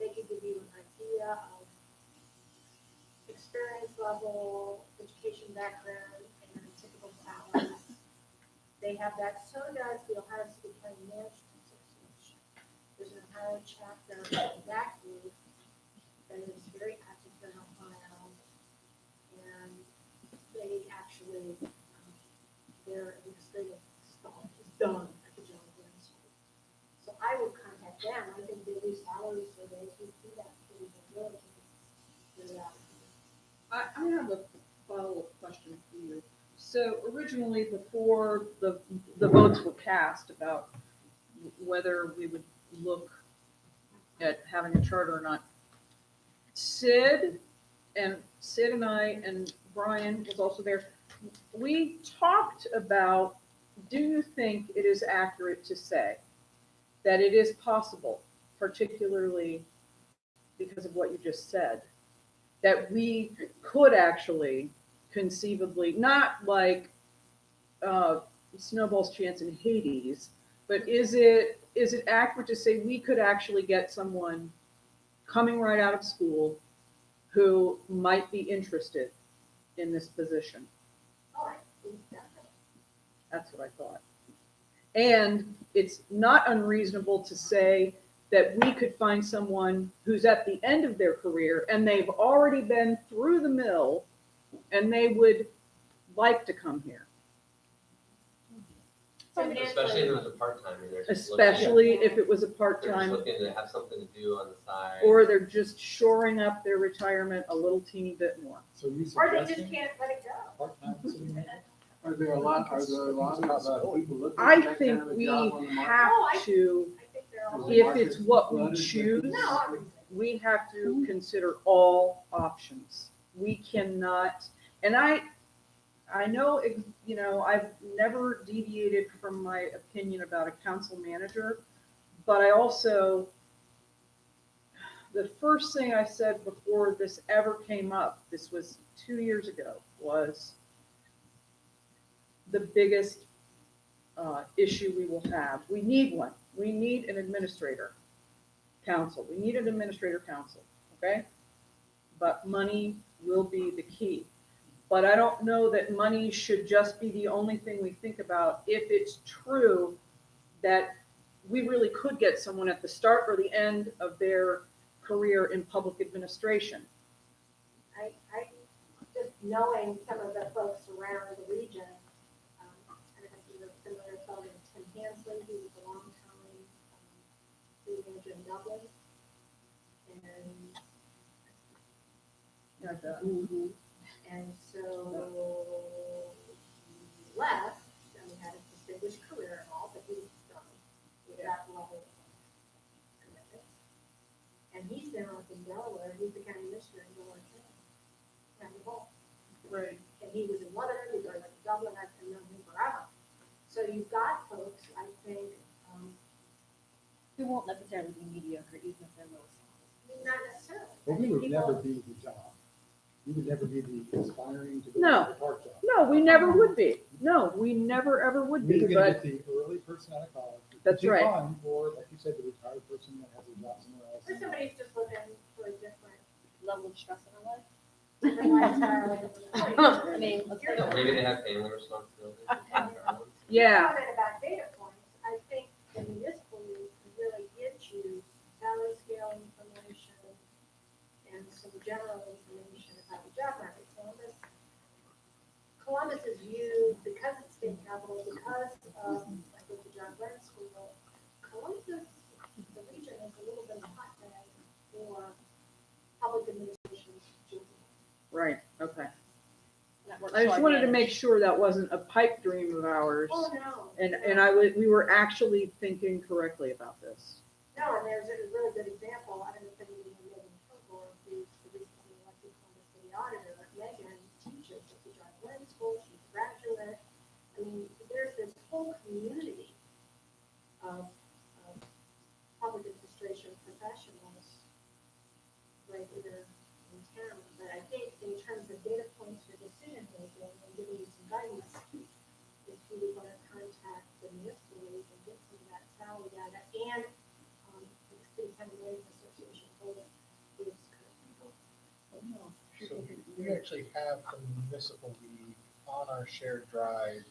They could give you an idea of experience level, education background, and typical salaries. They have that, so does the Ohio City County Management Association. There's an Ohio chapter of that group that is very active here in Ohio. And they actually, their administrative stuff is done at the John Glenn School. So I would contact them. I think they do salary surveys. We do that pretty good. I have a follow-up question for you. So originally, before the votes were cast about whether we would look at having a charter or not, Sid and I and Brian was also there. We talked about, do you think it is accurate to say that it is possible, particularly because of what you just said, that we could actually conceivably, not like Snowball's chance in Hades, but is it accurate to say we could actually get someone coming right out of school who might be interested in this position? Oh, I think definitely. That's what I thought. And it's not unreasonable to say that we could find someone who's at the end of their career and they've already been through the mill and they would like to come here. Especially if it was a part-time. and they're just looking- Especially if it was a They're just part-time, looking to have something to do on the side. or they're just shoring up their retirement a little teeny bit more. So you Or they just suggesting can't let it go. part-time city manager? Are there a lot of people looking I for that think kind of a we job on the market? have to, I think they're all. if it's what we choose, No, I wouldn't say. we have to consider all options. We cannot, and I know, you know, I've never deviated from my opinion about a council manager, but I also, the first thing I said before this ever came up, this was 2 years ago, was the biggest issue we will have. We need one. We need an administrator council. We need an administrator council, okay? But money will be the key. But I don't know that money should just be the only thing we think about if it's true that we really could get someone at the start or the end of their career in public administration. I just knowing some of the folks around the region, I don't know if you're familiar with someone, Tim Hansley, he was a long time city manager in Dublin. And so he left and had a distinguished career and all, but he was done with that level of commitment. And he's now up in Delaware, he's the county commissioner in Delaware County Hall. Right. And he was in Lebanon, he was like Dublin, I've known him forever. So you've got folks, I think, Who won't necessarily be mediocre, even if they're low salaries. not necessarily. But I we think would never people- be the job. We would never be the aspiring to go No. to the part job. No, we never would be. No, we never ever would We're be, either gonna but get the early person out of college. That's Be right. fine, or like you said, the retired person that has a job somewhere else. Or somebody's just looking for a different, Level of stress in our life. different lifestyle. I mean, let's You're be the- Maybe they have family responsibilities. Yeah. Comment about data points, I think the municipal league can really get you salary scale information and some general information about the job market. Columbus is viewed, because it's state capital, because of, I think, the John Glenn School, Columbus, the region is a little bit of a hotbed for public administration. Right, okay. That works I just to our wanted to advantage. make sure that wasn't a pipe dream of ours. Oh, no. And we were actually thinking correctly about this. No, and there's a really good example, I don't know if any of you know Megan Kilgore, who's the recently elected Columbus City Auditor. Megan teaches at the John Glenn School, she's a graduate. I mean, there's this whole community of public administration professionals right here in town. But I think in terms of data points for decision making and giving you some guidance, if you would want to contact the municipal league and get some of that salary data and the City County Lawyers Association told us is So we actually have from the municipal league on our shared drive,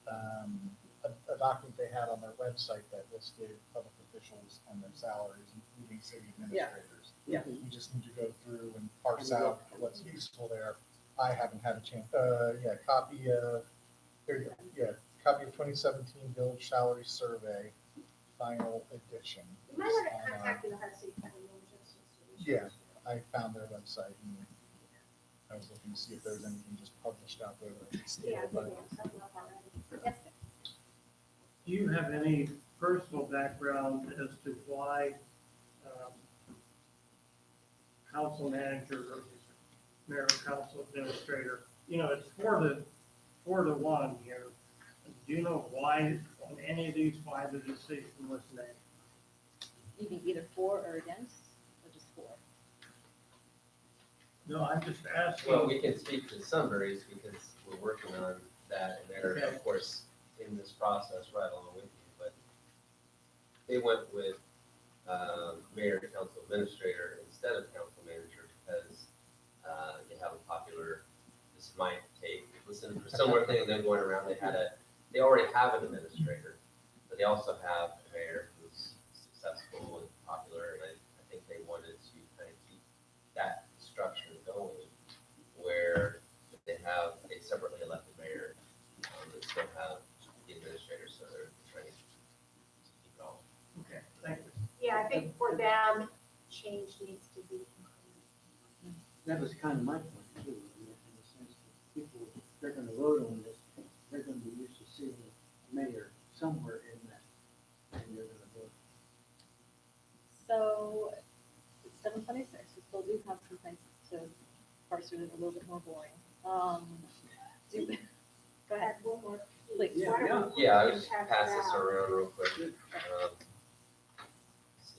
a document they had on their website that listed public officials and their salaries, including city administrators. Yeah. You just need to go through and parse out what's useful there. I haven't had a chance, copy of, here you go, copy of 2017 village salary survey, final edition. You might want to On our- contact the Ohio City County Lawyers Association. Yeah, I found their website and I was looking to see if there was anything just published out there that I could steal, Yeah, they but have something up already. Yes. Do you have any personal background as to why council manager or mayor council administrator, it's 4-1 here. Do you know why, on any of these, why the decision was made? You can either for or against, or just for. No, I'm just asking. Well, we can speak to Sunbury's because we're working on that and they're, Okay. of course, in this process right along with you, but they went with mayor, council administrator instead of council manager because you have a popular, this might take, listen, for similar thing, and then going around, they already have an administrator, but they also have a mayor who's successful and popular, and I think they wanted to kind of keep that structure going where they have a separately elected mayor, that still have the administrator, so they're trying to keep it all. Okay, thank you. Yeah, I think for them, change needs to be included. That was kind of my point too, in the sense that people, they're gonna vote on this, they're gonna be used to seeing a mayor somewhere in that, and they're gonna vote. So, it's 7:26, we still do have some things to parse through that are a little bit more boring. Go ahead, Add one more. please. Yeah, Why don't we Yeah, I would just pass pass it this out? around real quick. This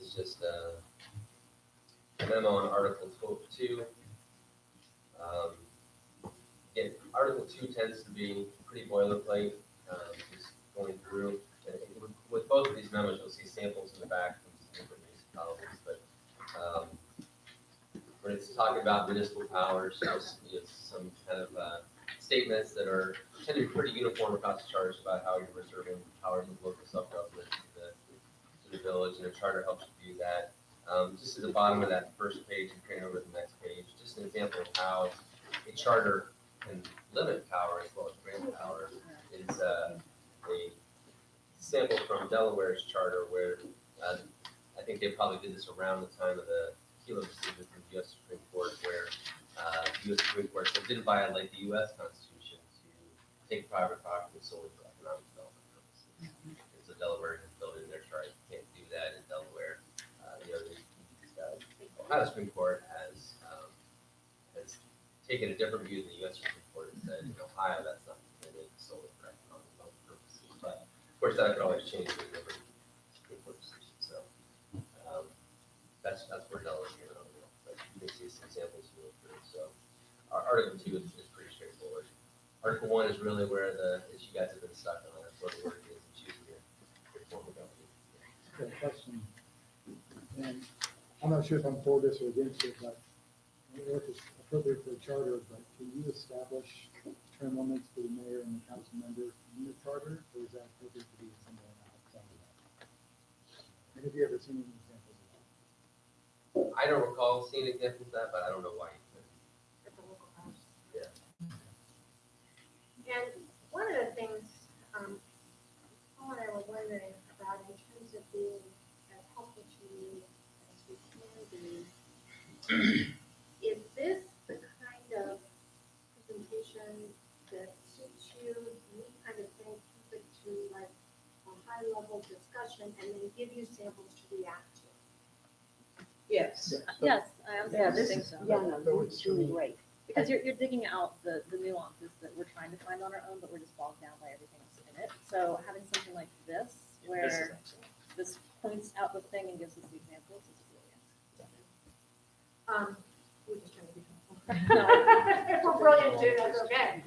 is just a memo on Article 2. Again, Article 2 tends to be pretty boilerplate, just going through. And with both of these memos, you'll see samples in the back from some different municipalities, but when it's talking about municipal powers, there's some kind of statements that tend to be pretty uniform across the charters about how you're reserving powers of local self-government to the village, and the charter helps you do that. Just at the bottom of that first page, and carrying over to the next page, just an example of how a charter can limit power as well as grant power is a sample from Delaware's charter where I think they probably did this around the time of the Kelo decision from the U.S. Supreme Court where the U.S. Supreme Court said didn't violate the U.S. Constitution to take private property solely for economic development purposes. And so Delaware has built in their chart, you can't do that in Delaware. Ohio Supreme Court has taken a different view than the U.S. Supreme Court and said in Ohio that's not permitted solely for economic development purposes. But of course, that could always change with different Supreme Court decisions. So that's where Delaware came out. But you can see some examples to go through. So Article 2 is pretty straightforward. Article 1 is really where the issue guys have been stuck on. That's what the work is in choosing your form of government. question. And I'm not sure if I'm for this or against it, but I don't know if it's appropriate for a charter, but can you establish term limits for the mayor and the council member in the charter, or is that appropriate to be somewhere outside of that? And have you ever seen any examples of that? I don't recall seeing examples of that, but I don't know why. At the local house. Yeah. And one of the things, Paul and I were wondering about in terms of being as helpful to you as we can be, is this the kind of presentation that suits you? We kind of think, keep it to like a high level discussion and then give you samples to react to? Yes. Yes, I Yeah, also this think is, so. yeah, no, this is doing great. Because you're digging out the nuances that we're trying to find on our own, but we're just bogged down by everything that's in it. So having something like this, This is where excellent. this points out the thing and gives us the examples, is brilliant. We're just trying to be helpful. If we're brilliant too, that's okay.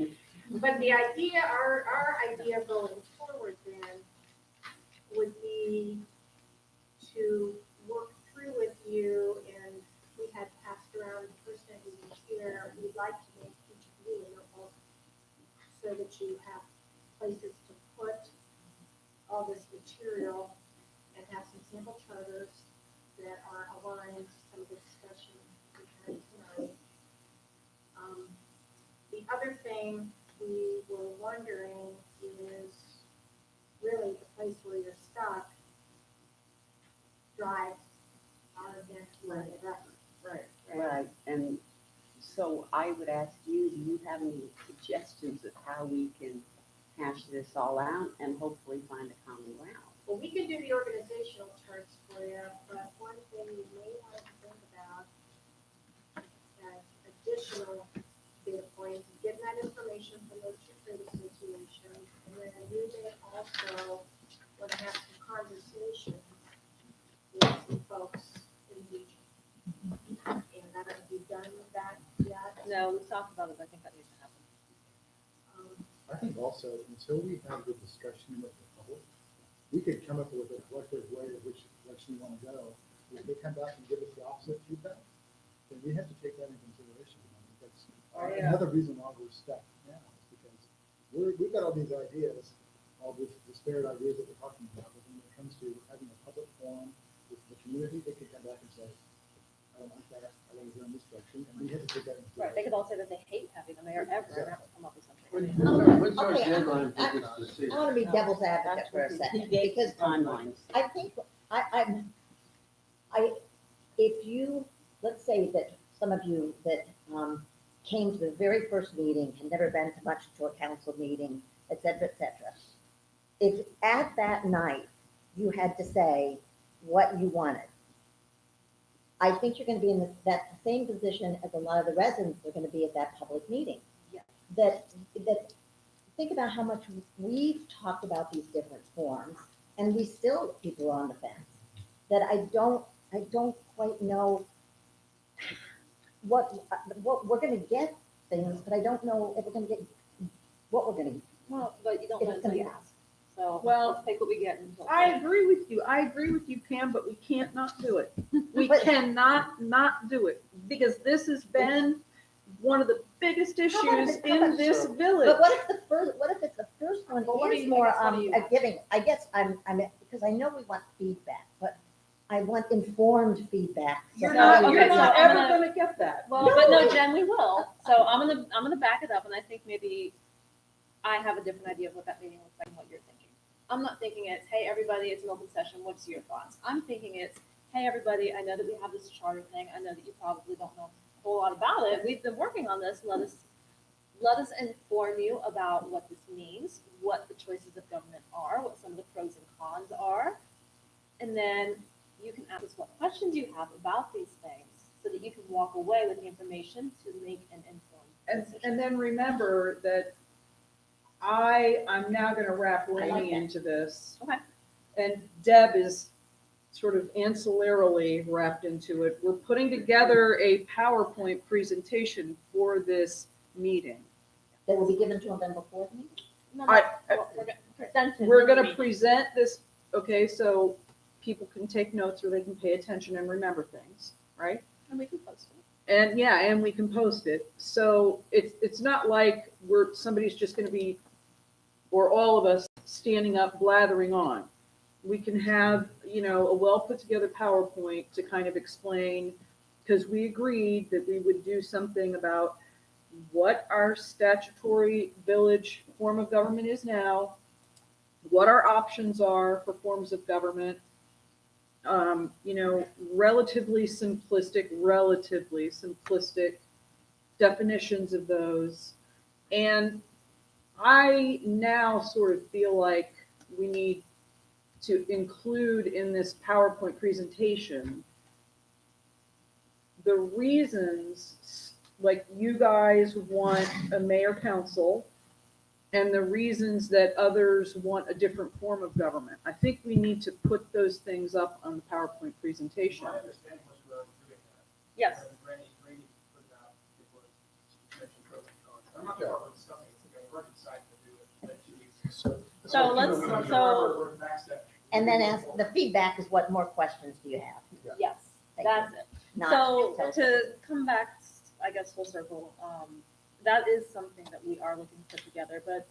But the idea, our idea going forward then would be to work through with you, and we had passed around the person who was here, we'd like to make each of you a notebook so that you have places to put all this material and have some sample charters that are aligned to some of the discussion we had tonight. The other thing we were wondering is really the place where you're stuck drives our next leg of effort. Right. Right, and so I would ask you, do you have any suggestions of how we can hash this all out and hopefully find a common ground? Well, we can do the organizational charts for you, but one thing you may want to think about as additional data points, getting that information from those two trade associations, and then you may also want to have some conversations with some folks in the region. And I don't know if you've done that yet. No, we've talked about it, but I think that needs to happen. I think also, until we have the discussion with the public, we could come up with a collective way of which direction we want to go. If they come back and give us the opposite feedback, then we have to take that into consideration. I mean, that's another reason why we're stuck now, is because we've got all these ideas, all these disparate ideas that we're talking about, but when it comes to having a public forum with the community, they could come back and say, I don't like that, I want to go in this direction, and we have to take that into Right, they consideration. could all say that they hate having the mayor ever, and have to come up with something. What's our Okay, deadline I- for this decision? I want to be devil's advocate for a second, because Timelines. I think, if you, let's say that some of you that came to the very first meeting, had never been to much to a council meeting, et cetera, if at that night you had to say what you wanted, I think you're going to be in that same position as a lot of the residents are going to be at that public meeting. Yeah. That think about how much we've talked about these different forms, and we still, people are on the fence. That I don't quite know what we're gonna get things, but I don't know if we're gonna get what we're gonna get. Well, but you don't If know it's until gonna you be- ask. So Well, let's take what we get. and don't I take. agree with you. I agree with you, Pam, but we can't not do it. We But- cannot not do it because this has been one of the biggest How issues about if in this village. But what if it's the first one Well, what do is you- more I guess what do you want? giving? I guess I'm because I know we want feedback, but I want informed feedback. So You're how not, do you're we okay, get not so that? I'm ever gonna- gonna get that. Well, but no, Jen, we will. So I'm gonna back it up, and I think maybe I have a different idea of what that meeting looks like and what you're thinking. I'm not thinking it's, hey, everybody, it's an open session. What's your thoughts? I'm thinking it's, hey, everybody, I know that we have this charter thing. I know that you probably don't know a whole lot about it. We've been working on this. Let us inform you about what this means, what the choices of government are, what some of the pros and cons are, and then you can ask us what questions you have about these things, so that you can walk away with the information to make an informed decision. And then remember that I'm now gonna wrap I like Rainey that. into this. Okay. And Deb is sort of ancillarily wrapped into it. We're putting together a PowerPoint presentation for this meeting. That will be given to them before the meeting. No, I- well, we're gonna present it. We're in the gonna meeting. present this, okay, so people can take notes or they can pay attention and remember things, right? And we can post it. And yeah, and we can post it. So it's not like somebody's just gonna be, or all of us standing up blathering on. We can have, a well put together PowerPoint to kind of explain, because we agreed that we would do something about what our statutory village form of government is now, what our options are for forms of government, relatively simplistic definitions of those. And I now sort of feel like we need to include in this PowerPoint presentation the reasons, like you guys want a mayor council, and the reasons that others want a different form of government. I think we need to put those things up on the PowerPoint presentation. My understanding was we were doing that. Yes. Randy put it out, it was mentioned pros and cons. I'm not sure what stuff is, we're deciding to do it, that you need. So let's- We're backstepping. And then ask, the feedback is what more questions do you have? Yes, Thank you. that's it. Not So tell us. to come back, I guess full circle, that is something that we are looking to put together, but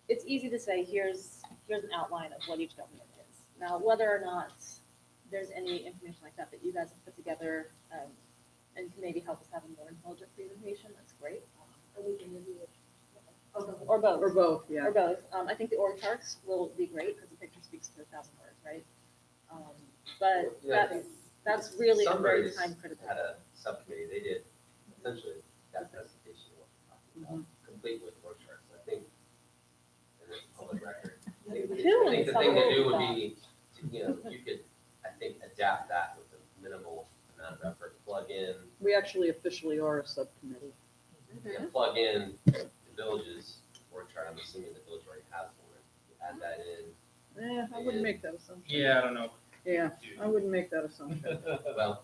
it's easy to say, here's an outline of what each government is. Now, whether or not there's any information like that you guys have put together, and can maybe help us have a more intelligent presentation, that's great. Or we can review it. Or both. Or both, yeah. Or both. I think the org charts will be great because the picture speaks to 1,000 words, right? But Yeah, I think that's really very Sunrise time critical. Had a subcommittee, they did essentially that presentation, what we're talking about, complete with work charts. I think, and it's public record. I think the thing to do would be, you could, I think, adapt that with a minimal amount of effort, plug in, We actually officially are a subcommittee. plug in the village's work chart. I'm assuming the village already has one. You add that in. I wouldn't make that assumption. Yeah, I don't know. Yeah, I wouldn't make that assumption. Well,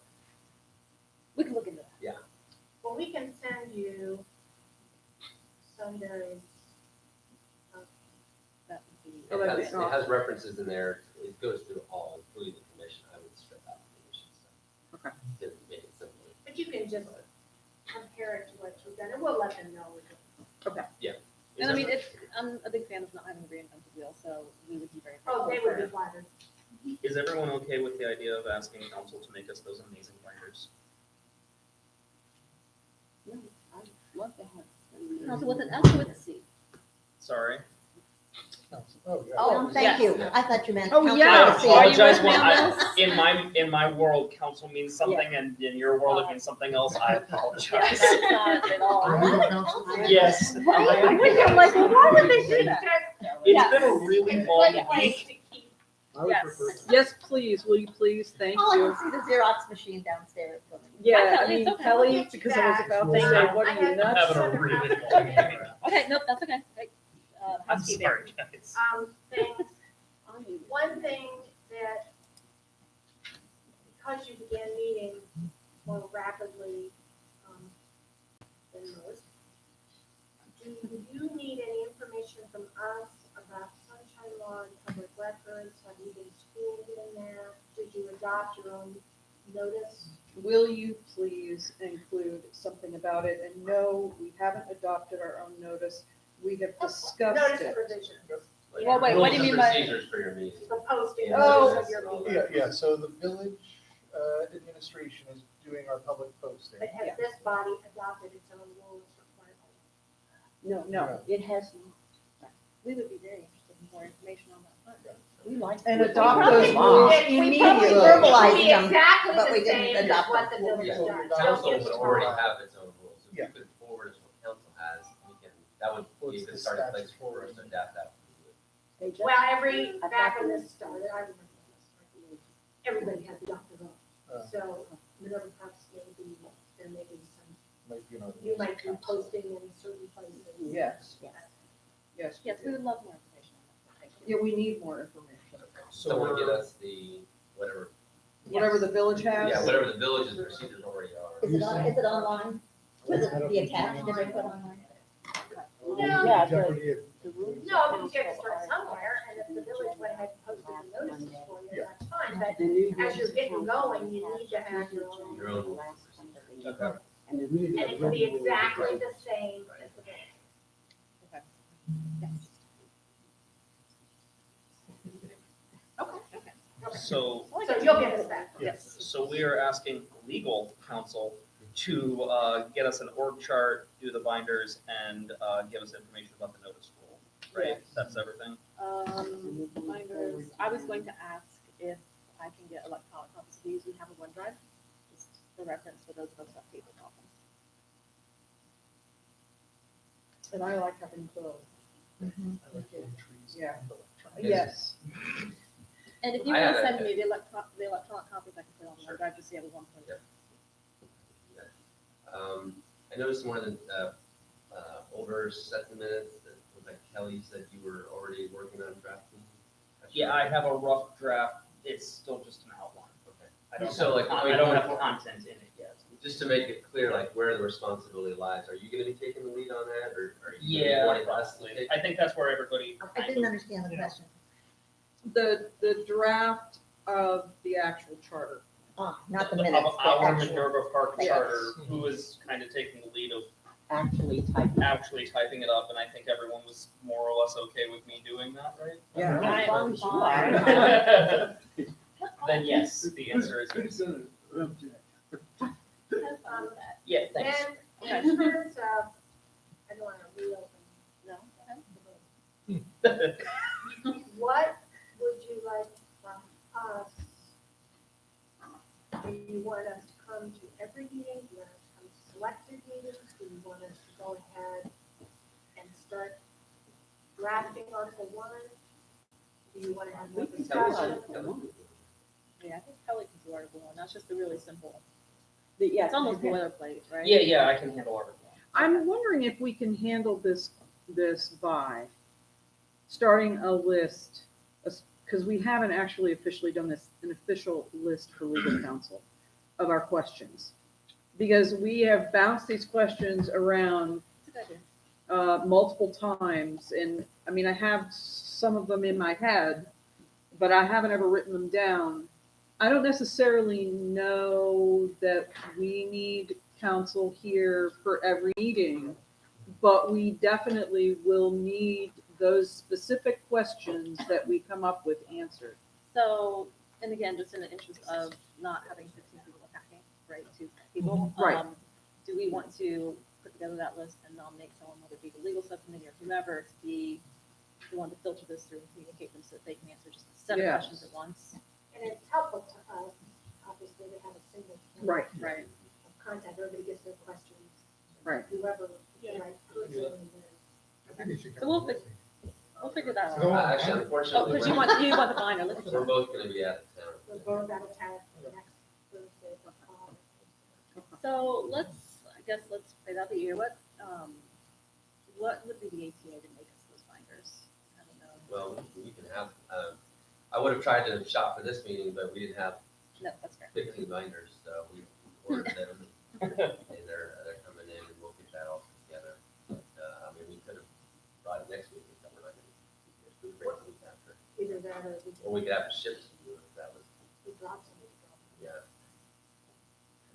We can look into that. Well, we can send you Sunday's, That would be. Oh, that'd be it has references in there. It goes through all, including the commission. I would strip out the commission stuff. Okay. To make it simpler. but you can just compare it to what you've done, and we'll let them know. And I mean, I'm a big fan of not having to reinvent the wheel, so we would be very. Oh, they grateful would be for- flattered. Is everyone okay with the idea of asking council to make us those amazing binders? I'd love to have. Also with a C. Sorry. Oh, yeah. Oh, thank Yes. you. I thought you meant. Oh, council yeah. I to see. Are you apologize with me when on I, in my world, council means something, and in your world, it means something else. I apologize. Not at all. Legal counsel? Yes. I'm like, well, why would they do that? It's been a really long week. I would Yes. prefer. Yes, please, will you please? Thank All I you. can see the Xerox machine downstairs. Yeah, I Okay, mean, it's okay. Kelly, because I was about to say, what are you nuts? Having a really long week. Okay, nope, that's okay. Right. I'm Housekeeping. sorry, guys. Things, one thing that, because you began meeting more rapidly, than most, do you need any information from us about sunshine law and public records? Have you been schooled in that? Did you adopt your own notice? Will you please include something about it? And no, we haven't adopted our own notice. We have discussed Notice it. of provision, Like Well, wait, what do you rules mean and by- Procedures for your meeting. the posting. Oh. notice of your meeting. Yeah, so the village administration is doing our public posting. But has this body adopted its own rules required? No, No. it has, We would be very interested in more information on that. we like. And we adopt probably- those rules We probably immediately. verbalize be them, exactly but we the didn't same as adopt what the them. village Yeah. does. Council Don't would get already started. have its own rules. If Yeah. you could forward us what council has, we can, that would Well, be it's a good the starting place statutory. for us to adapt that. They just- Well, back when this started, I remember this, everybody had the doctor vote. Uh. So Minerva Parks may be, there may be some, Might be another you might be council. posting in certain places. Yes, yes. Yes, we would love more information on that. Thank you. Yeah, we need more information. Someone get us the, whatever, Whatever the village has. yeah, whatever the village's procedures already are. Is it online? Was it the attached, did they put online? No, Yeah, the, Jeopardy if- the rules. no, but you have to start somewhere, and if that the village went ahead and posted the notices for you, Yeah. that's fine, but The new as you're getting council going, you need to have your own. Your own. Okay. And the And it can be exactly the same as the village. So, So you'll get us that. Yes. so we are asking legal counsel to get us an org chart, do the binders, and give us information about the notice rule, right? That's everything? Binders, I was going to ask if I can get electronic copies of these. We have a OneDrive, just for reference for those of us who have paper copies. And I like having both. I like getting trees Yeah. and electronics. Yes. And if you I want to have send me the electronic copies, I can put it on Sure. OneDrive just so you have a one point. Yeah. I noticed one of the older sets of minutes that was like Kelly said you were already working on drafting. Yeah, I have a rough draft. It's still just an outline. Okay. I don't So, have, like, I don't have content in it yet. Just to make it clear, like where the responsibility lies, are you gonna be taking the lead on that, or are you Yeah, wanting us to probably. take? I think that's where everybody. I didn't understand the question. The draft of the actual charter. Ah, not the Of minutes. the our actual- Minerva Park Yes. charter, who is kind of taking the lead of actually typing. actually typing it up, and I think everyone was more or less okay with me doing that, right? Yeah. As long as you are. Then yes, the answer is yes. Have fun with that. Yeah, thanks. And in terms of, I don't want to reopen. No? What would you like from us? Do you want us to come to every meeting? Do you want us to come to selected meetings? Do you want us to go ahead and start drafting Article 1? Do you want to have more discussion? Yeah, I think Kelly can do Article 1. That's just a really simple, Yeah. it's almost boilerplate, right? Yeah, I can handle everything. I'm wondering if we can handle this by starting a list, because we haven't actually officially done this, an official list for legal counsel of our questions. Because we have bounced these questions around That's a good idea. multiple times, and I mean, I have some of them in my head, but I haven't ever written them down. I don't necessarily know that we need counsel here for every meeting, but we definitely will need those specific questions that we come up with answered. So, and again, just in the interest of not having 15 people attacking, right, 2 people. Right. Do we want to put together that list and nominate someone, whether it be the legal subcommittee or whomever, to be the one to filter this through and communicate them so that they can answer just a set of Yeah. questions at once? And it's helpful to us, obviously, to have a single point Right. Right. of contact. Everybody gets their questions. Right. Whoever, Yeah. like, who's in there. I think it should So come we'll to fix- this meeting. We'll figure that So- out. Actually, Oh, unfortunately, because you want the binder, let's we're both gonna be out of town. We're both out of town for the next Thursday. So let's play that by ear. What would be the ATA to make us those binders? I don't know. Well, we can have, I would have tried to shop for this meeting, but we didn't have No, that's fair. 15 binders, so we ordered them. And they're coming in, and we'll get that all together. But, I mean, we could have brought it next week, if we're not gonna, we could bring it the week after. Either that or Or we could have it shipped to you if that was, we drop somebody. yeah.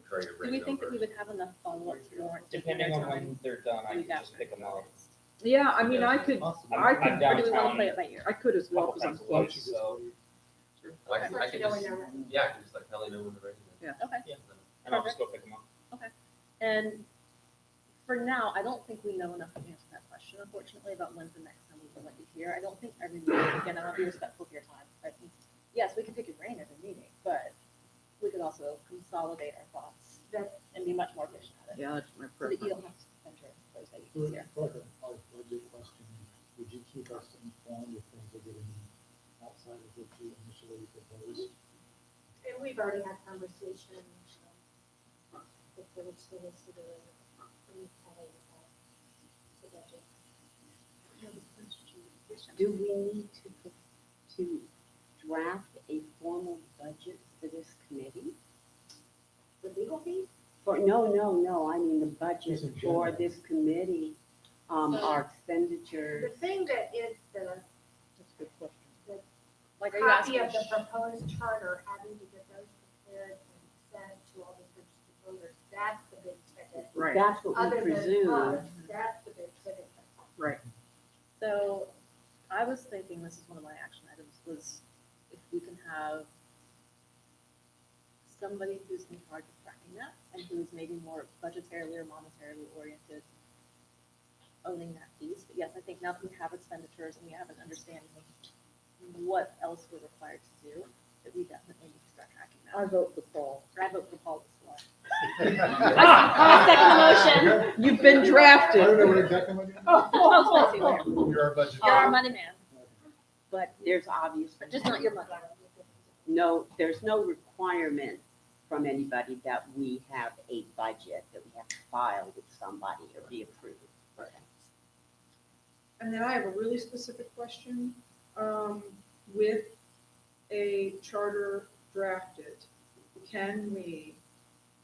Try to Do bring we it think that over. we would have enough follow-up to warrant? Depending on when they're done, I Week can just after. pick them up. Yeah, I mean, I could, Possible. I I'm could, Or do we want to downtown play it by ear? I could as well, couple because I'm times a Why week, don't you just so, wait? I can Let you just, know when they're ready. yeah, I can just let Kelly know when they're ready. Okay. and I'll just go pick them up. And for now, I don't think we know enough to answer that question, unfortunately, about when's the next time we will let you hear. I don't think every meeting, again, I want to be respectful of your time. I think, yes, we can pick your brain every meeting, but we could also consolidate our thoughts and be much more efficient at it. yeah, that's my So that you preference. don't have to spend your Thursday For evenings here. like a budget question, would you keep us informed if things are getting outside of what you initially proposed? And we've already had conversations with village solicitor and Kelly about the budget. Do we need to draft a formal budget for this committee? The legal fees? No, I mean the budget Just in for general. this committee, our The expenditures. thing that is That's a good question. Like, are you copy asking? of the proposed charter, having to get those prepared and sent to all the registered voters, that's the big ticket. Right. That's what Other we than presume. us, that's the big ticket. Right. So I was thinking, this is one of my action items, was if we can have somebody who's in charge of tracking that and who's maybe more budgetarily or monetarily oriented, owning that piece. But yes, I think now that we have expenditures and we have an understanding of what else we're required to do, that we definitely need to start tracking I that. vote for Paul. I vote for Paul as well. I second the motion. You've been I don't know drafted. what exactly what you. Oh, Chelsea, there. You're our budget. You're our money man, But there's obviously. but just not your money. No, there's no requirement from anybody that we have a budget that we have to file with somebody or be approved. And then I have a really specific question. With a charter drafted, can we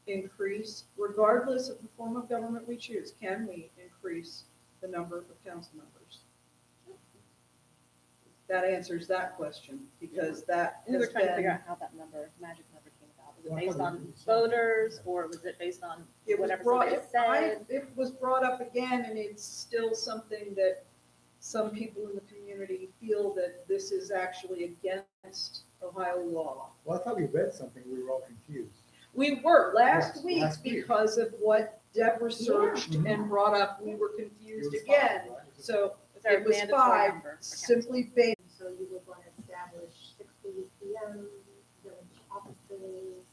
increase, regardless of the form of government we choose, can we increase the number of council members? That answers that question, because that We were has trying to figure been, out how that magic number came about. Was it based on voters or was it based on it was whatever brought, somebody said? it was brought up again, and it's still something that some people in the community feel that this is actually against Ohio law. Well, I thought we read something, we were all confused. We were last Yes, week last week. because of what Deb researched and brought up, we were confused It was again. fine, right? So Is there a it was mandatory five, number for council? Simply based, so you would want to establish 6 PM, village offices,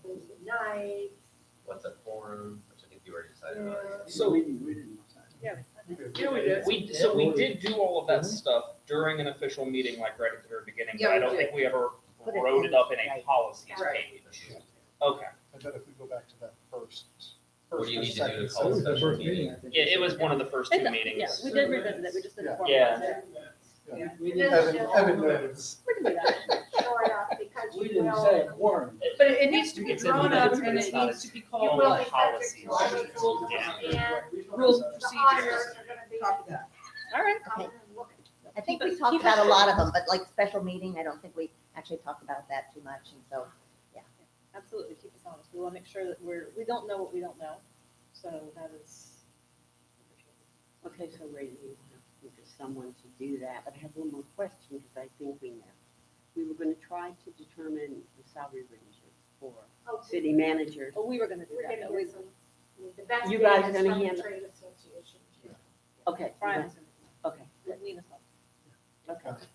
Thursday night. What's a forum, which I think you already decided on. So we didn't. Yeah. Yeah, we did. We did do all of that stuff during an official meeting, like right at the very beginning, but Yeah, I we don't did. think we ever Put it wrote it in, up in a right. policies Right. page. Okay, I bet if we go back to that first. What do you or need to do to second call That a was the special first meeting, meeting? I think. yeah, it was one of the first two meetings. Yeah, we did revisit it, we just didn't. Yeah. formalize it. Yeah. We didn't- Evan noticed. We can do that. Short up because We you didn't will. say a quorum. But it needs to be It's in drawn the up minutes, and but it it's not needs as- to be You called will up. be subject to all Policies. those rules Yeah. and Rules and the procedures. auditors are gonna be. Copy that. All right. come and look at I think Keep we us- talked keep us about a lot of posted. them, but like special meeting, I don't think we actually talked about that too much, and so. Absolutely, keep us honest. We want to make sure that we don't know what we don't know. So that is. Okay, so Ray, you have to think of someone to do that, but I have one more question because I think we know. We were gonna try to determine the salary ranges for Oh, city managers. Oh, we were going to do We're that. gonna but we- get some, the best You guys data are gonna from the handle- trade association. too. Okay, Brian's going okay, to lead us on. okay.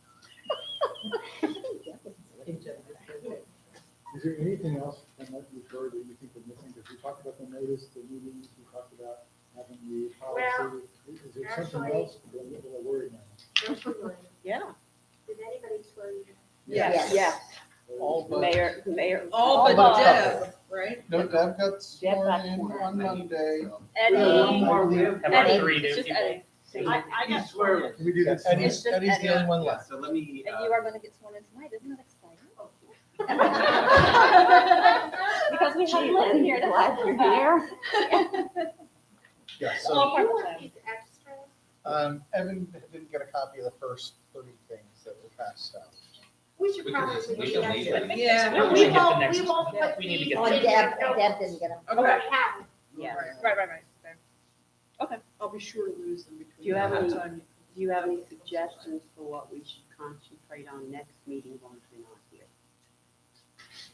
Is there anything else from what you've heard that you think we're missing? Because we talked about the notice, the meetings, we talked about having the policy. Is there something actually- else? I'm a little worried now. Actually, Yeah. did anybody swear you? Yes. Yes, All but, mayor. All but but- Deb, right? no, Deb got sworn got in sworn. on Monday. Eddie. Have our Eddie, three it's new just people. Eddie. I got swear. sworn in. Can we do this? Eddie's, It's just Eddie's the Eddie. only one Yeah, left. so let me. And you are going to get sworn in tonight, isn't that exciting? Because we have Lynn here to Glad help you're us here. Yeah, So so, All part you of the want plan. these extras? Evan didn't get a copy of the first 30 things that were passed out. We should We can probably. just- we do can that. leave it. Yeah. We We should get the won't, next we one. won't put We need to these get Oh, the in and your Deb, notes. Deb didn't get them. Okay, Already have them. Yeah. Right. Fair. I'll be sure to lose them between. Do you have now and any- time. Do you have any suggestions for what we should concentrate on next meeting once we're not here?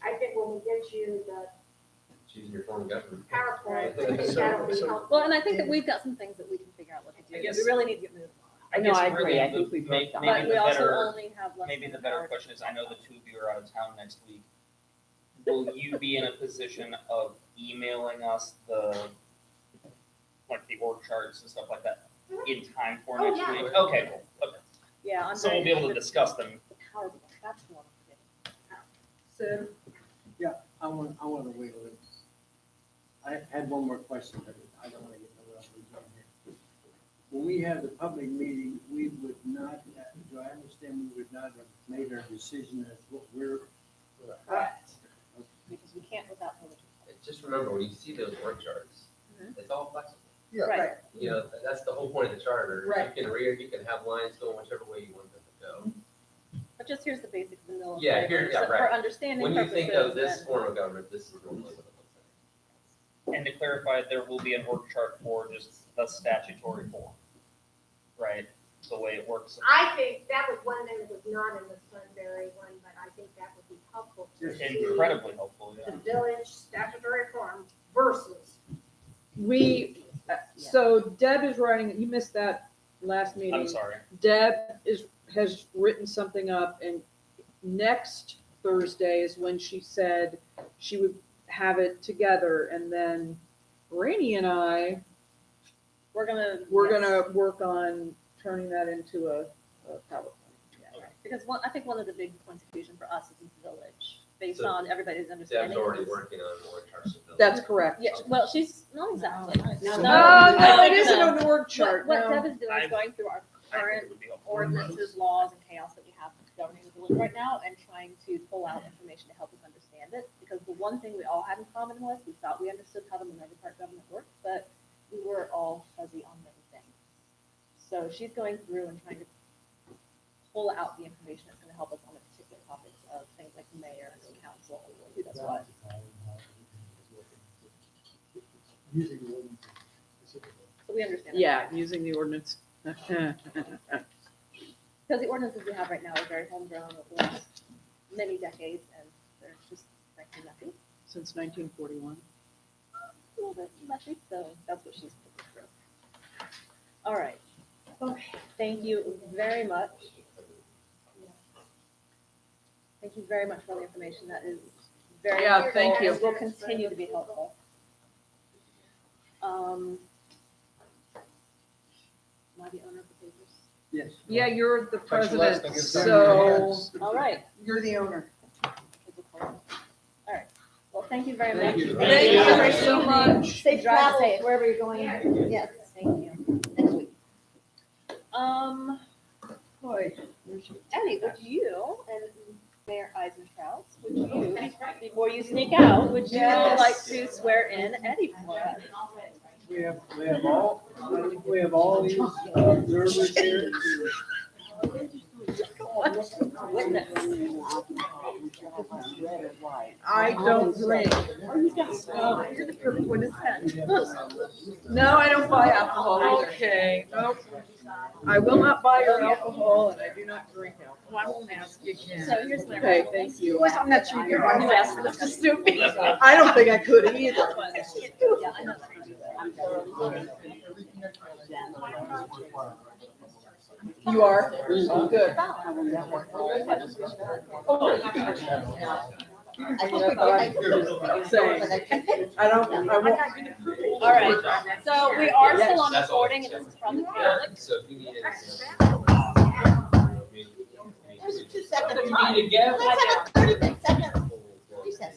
I think when we get you the Choosing your form of government. PowerPoint, I think So- that'll be so- helpful. Well, and I think that we've got some things that we can figure out what to do. I guess- We really need to get moving on. No, I agree. really I think the- we've may- worked on maybe But the we also better- only have less. Maybe than the an better hour. question is, I know the two of you are out of town next week. Will you be in a position of emailing us like the org charts and stuff like that in time for Oh, next yeah. week? Okay, cool. Okay. Yeah. I'm So we'll be able to discuss them. The PowerPoint, that's the one I'm forgetting. So, I want to wait a little. I had one more question, but I don't want to get no other on here. When we have the public meeting, we would not, do I understand we would not have made our decision as what we're, Correct. Because we can't without religion. Just remember, when you see those org charts, Mhm. it's all flexible. Yeah. Right. You know, that's the whole point of the charter. Right. You can have lines going whichever way you want them to go. But just here's the basics of the mill. Yeah, yeah, For right. understanding When you think of purposes this and- form of government, this is normally what it looks like. And to clarify, there will be an org chart for just the statutory form, right? The way it works. I think that was one thing that was not in the Sunbury one, but I think that would be helpful to see Incredibly helpful, yeah. the village statutory form versus. So Deb is writing, you missed that last meeting. I'm sorry. Deb has written something up, and next Thursday is when she said she would have it together, and then Rainey and I, We're gonna. we're yes. gonna work on turning that into a PowerPoint. Yeah, right. Because I think one of the big points of fusion for us is the village, based So on everybody's Deb's understanding. already working on more charts of bills. That's correct. Yeah, well, she's, not exactly. No, No, no, no, it no. isn't an org chart, What no. Deb is doing is going through our I think current it would be helpful. ordinances, laws, and chaos that we have governing the village right now, and trying to pull out information to help us understand it. Because the one thing we all had in common was, we thought we understood how the Minerva Park government worked, but we were all fuzzy on many things. So she's going through and trying to pull out the information that's gonna help us on the particular topics of things like the mayor and the council, who does what. Using the ordinance specifically. So we understand. Yeah, using the ordinance. Because the ordinances we have right now are very homegrown over the last many decades, and they're just frankly messy, Since 1941. a little bit messy, so that's what she's putting through. All right. Okay, thank you very much. Thank you very much for all the information. That is very Yeah, helpful. thank you. and will continue to be helpful. Am I the owner of the papers? Yes. Yeah, you're the Touch less president, than gives them so All right. you're the owner. All right. Well, thank you very much. Thank you. Thank you so much. Safe Drive travels safe. wherever you're going. Yes, Thank you. next week. Boy, Eddie, would you, and Mayor Eisentraut, would you, before you sneak out, would you Yes. like to swear in Eddie for us? We have all these observers here. I don't drink. Oh, you're the perfect one to send. No, I don't buy alcohol either. Okay, nope. I will not buy your alcohol, and I do not drink alcohol. I won't ask again. So here's my. Okay, thank you. I'm not sure you're going to ask this to Snoopy. I don't think I could either. Yeah, I know. You are? Oh, good. I don't, I won't. All right, so we are still on That's all. recording, and this is probably public. So if you need anything. Just 2 seconds. You need to get. Let's have a 30-second recess.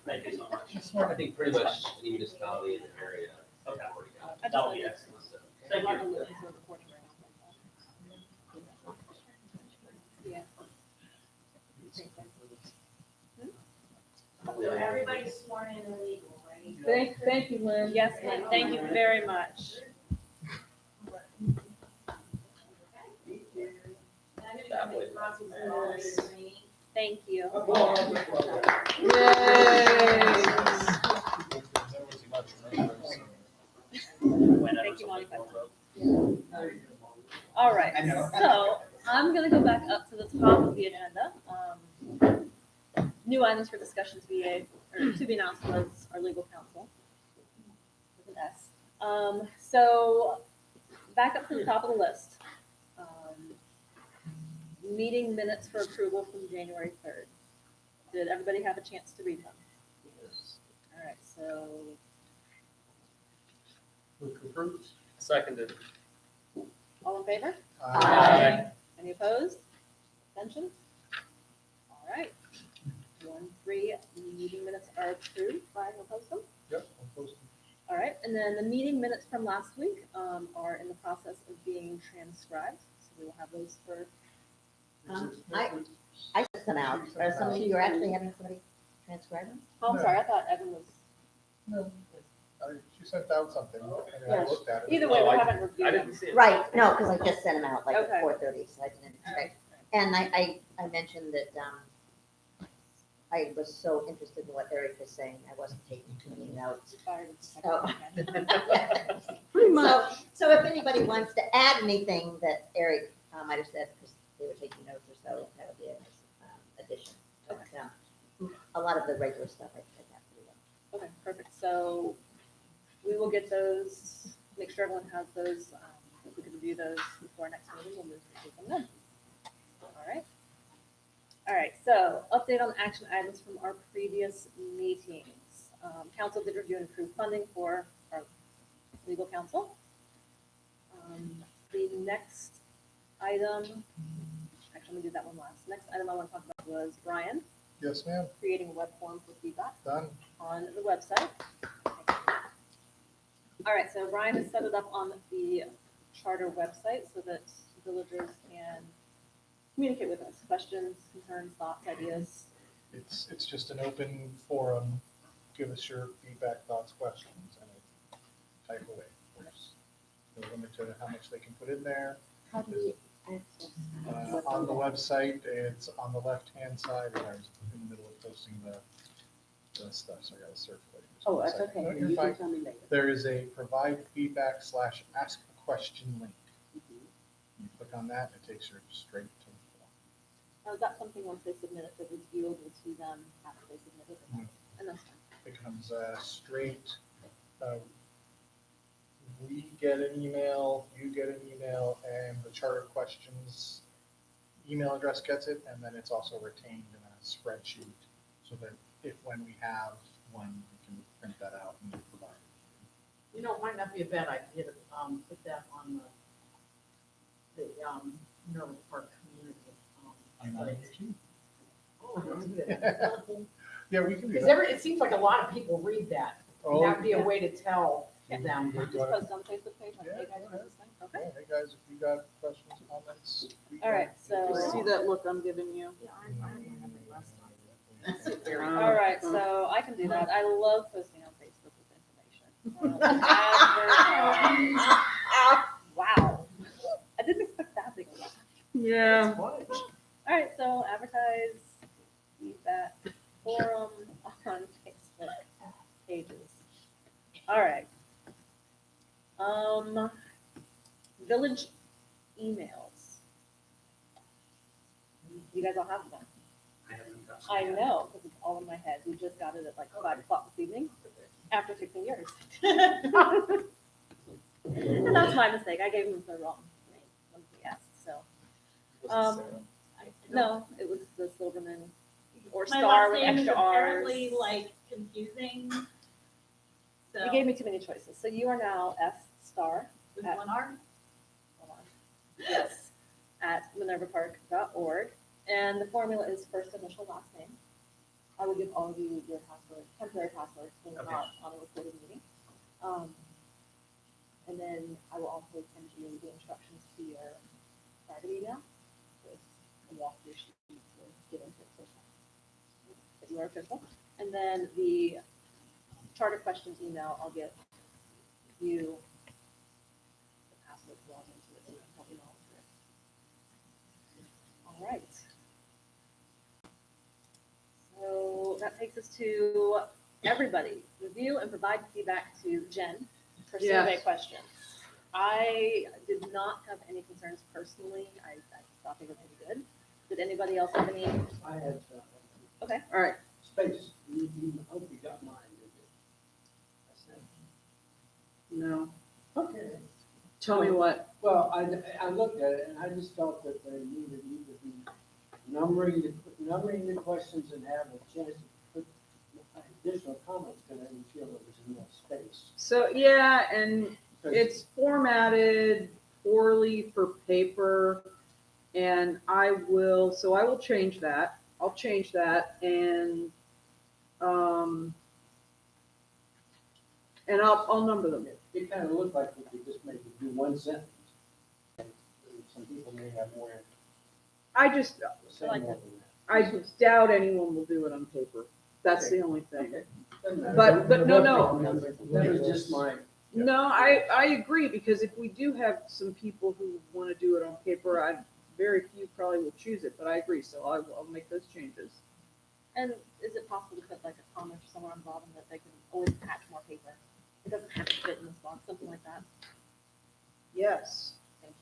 Thank you so much. I think pretty much any municipality in the area. Okay. already got it. I just That'll wanted be to- excellent. Thank you. Yeah. So everybody's sworn in and legal, right? Thank you, Lynn. Yes, Lynn, thank you very much. Thank you. Yay. Thank you, Monica. All right, so I'm gonna go back up to the top of the agenda. New items for discussion to be announced was our legal counsel. With an S. So back up to the top of the list. Meeting minutes for approval from January 3rd. Did everybody have a chance to read them? All right, so Seconded. all in favor? Aye. Any opposed? Abstentions? All right. 1-3, meeting minutes are approved. Brian will post them. Yep, I'll post them. All right, and then the meeting minutes from last week are in the process of being transcribed. So we will have those for, I sent them out. Are some of you are actually having somebody transcribe them? oh, I'm sorry, I thought Evan was, No, she sent out something, and I Yeah. looked at it. either way, Oh, we I- haven't reviewed I them. didn't see it. Right, no, because I just sent them out like at Okay. 4:30, so I didn't expect And I mentioned that, I was so interested in what Eric was saying, I wasn't taking too many notes. So- Pretty much. So if anybody wants to add anything that Eric might have said, because they were taking notes or so, that would be a nice addition. But, a lot of the regular stuff I have to do. Okay, perfect. So we will get those, make sure everyone has those. If we can review those before next meeting, we'll move to them then. All right. All right, so update on action items from our previous meetings. Council did review and approve funding for our legal counsel. The next item, actually, I'm gonna do that one last. Next item I want to talk about was Brian Yes, ma'am, creating a web form for feedback done. on the website. All right, so Brian has set it up on the charter website so that villagers can communicate with us, questions, concerns, thoughts, ideas. It's just an open forum. Give us your feedback, thoughts, questions, and type away. There's no limit to how much they can put in there. How do we access? On the website, it's on the left-hand side, and I was in the middle of posting the stuff, so I gotta circulate. Oh, that's okay, No, you're you fine. can tell me later. There is a provide feedback / ask a question link. You click on that, it takes you straight to the form. Now, is that something once they submit it, that is viewable to them after they submit it? No. And that's fine. It comes straight, we get an email, you get an email, and the charter questions email address gets it, and then it's also retained in a spreadsheet, so that if when we have one, we can print that out and provide it. You know, it might not be a bad idea to, put that on the Mineral Park community. I'm not site. here too. Oh, don't do that. Yeah, we can do Because that. it seems like a lot of people read that. Oh, That'd be a way to tell Yeah. them. we're Just doing it. post it on the Facebook page, like, Yeah, hey guys, yeah. this thing, okay? Yeah, hey guys, if you got questions, comments. All right, You see so, that look I'm giving you? all right, so I can do that. I love posting on Facebook with information. Wow, I didn't expect that big of a laugh. Yeah. All right, so advertise, feedback, forum on Facebook pages. All right. Village emails. You guys all have them. I haven't gotten I it yet. know, because it's all in my head. We just got it at like 5 o'clock this evening, after fixing yours. And that's my mistake. I gave them the wrong name when we asked, so. No, it was the Silverman or My Star last with name is extra R's. apparently like confusing. So, You gave me too many choices. So you are now S Star. with at- one R. Hold on. Yes, at minervapark.org. And the formula is first initial, last name. I will give all of you your password, temporary passwords when we're Okay. not on a recorded meeting. And then I will also send you the instructions to your private email with a walkthrough sheet to get into it. If you are official. And then the charter questions email, I'll get you the password to log into it and help you all through it. All right. So that takes us to everybody. Review and provide feedback to Jen for survey Yes. questions. I did not have any concerns personally. I thought they were pretty good. Did anybody else have any? I had, Okay. All right. space, you hope you got mine, did you? I said, No. okay. Tell me what. Well, I looked at it and I just felt that they needed you to be numbering the questions and have a chance to put additional comments because I didn't feel there was enough space. So, yeah, and 'Cause it's formatted poorly for paper. And I will change that. I'll change that and, I'll number them. It kind of looked like we could just maybe do one sentence. And some people may have more, I just, say like more that. than that. I doubt anyone will do it on paper. That's the only thing. Okay. Doesn't matter. But no. That was just my, No, I agree, because if we do have some people who want to do it on paper, I'd very few probably will choose it, but I agree, so I'll make those changes. And is it possible to put like a comment somewhere on the bottom that they can always attach more paper? It doesn't have to fit in this box, something like that. Yes. Thank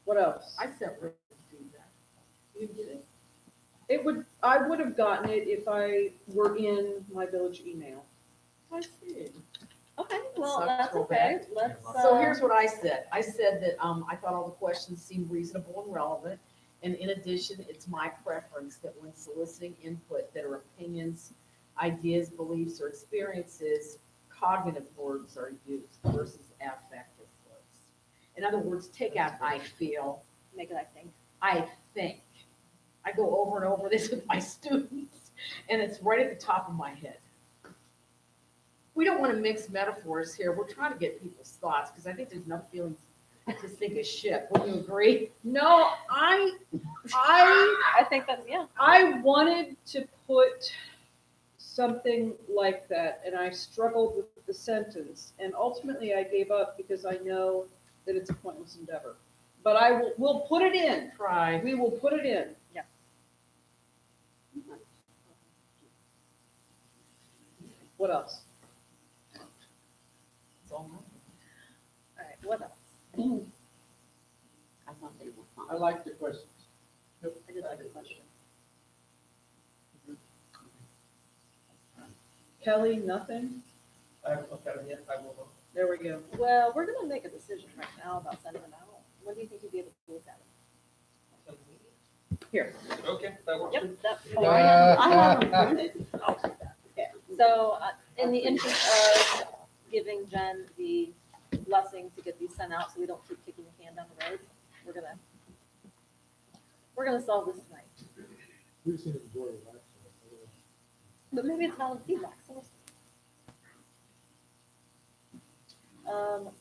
What else? I sent Rick feedback. You get it? I would have gotten it if I were in my village email. I see. Okay, well, Sucks that's real okay. Let's, So here's what I said. I said that, I thought all the questions seemed reasonable and relevant. And in addition, it's my preference that when soliciting input, that our opinions, ideas, beliefs, or experiences, cognitive words are used versus affective words. In other words, take out I feel, make it, I think. I think. I go over and over this with my students, and it's right at the top of my head. We don't want to mix metaphors here. We're trying to get people's thoughts, because I think there's enough feelings to sink a ship. Would you agree? No, I think that's, yeah. I wanted to put something like that, and I struggled with the sentence, and ultimately I gave up because I know that it's a pointless endeavor. But we'll put it in. Try. We will put it in. Yeah. What else? That's all All right, what else? I thought they were fun. I like the questions. I did like the question. Kelly, nothing? I haven't looked at it yet, I will look. There we go. Well, we're gonna make a decision right now about sending them out. When do you think you'll be able to look at them? Here. Okay, that works. Yep, that. I have them printed. I'll take that. So, in the interest of giving Jen the blessing to get these sent out, so we don't keep kicking the can down the road, we're gonna solve this tonight. We just need a majority of that. But maybe it's valid feedback, so we'll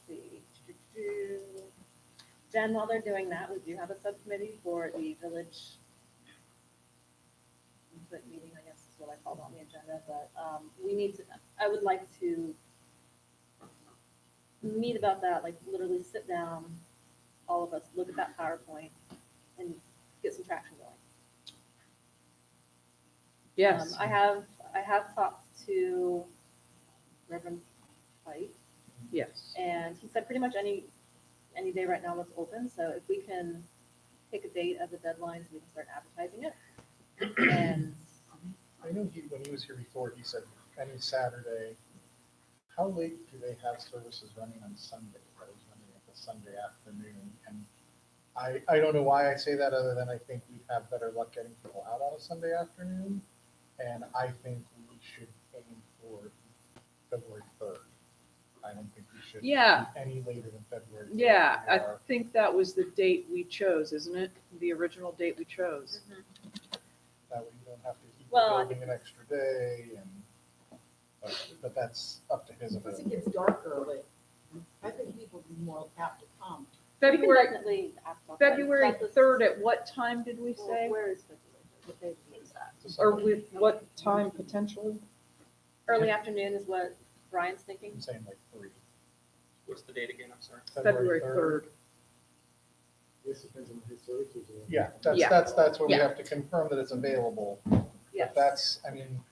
see. Let's see. Jen, while they're doing that, we do have a subcommittee for the village input meeting, I guess is what I called on the agenda, but, we need to, I would like to meet about that, like literally sit down, all of us, look at that PowerPoint and get some traction going. Yes. I have talked to Reverend White, Yes. and he said pretty much any day right now looks open, so if we can pick a date as a deadline, so we can start advertising it. And I know when he was here before, he said any Saturday. How late do they have services running on Sunday? I was wondering if it's Sunday afternoon. And I don't know why I say that, other than I think we'd have better luck getting people out on a Sunday afternoon. And I think we should aim for February 3rd. I don't think we should Yeah. be any later than February 3rd. Yeah, We I are- think that was the date we chose, isn't it? The original date we chose. That way you don't have to keep Well, I building an extra day but that's up to his Once it ability. gets dark early, I think people will be more apt to come. we can February, definitely ask about that. February About this- 3rd, at what time did we Well, say? where is February? What day is that? It's Or like- with what time potentially? Early afternoon is what Brian's thinking. I'm saying like 3. What's the date again, I'm sorry? February 3rd. This depends on what his services are. Yeah, Yeah. that's where we Yeah. have to confirm that it's available. Yes. But that's, I mean,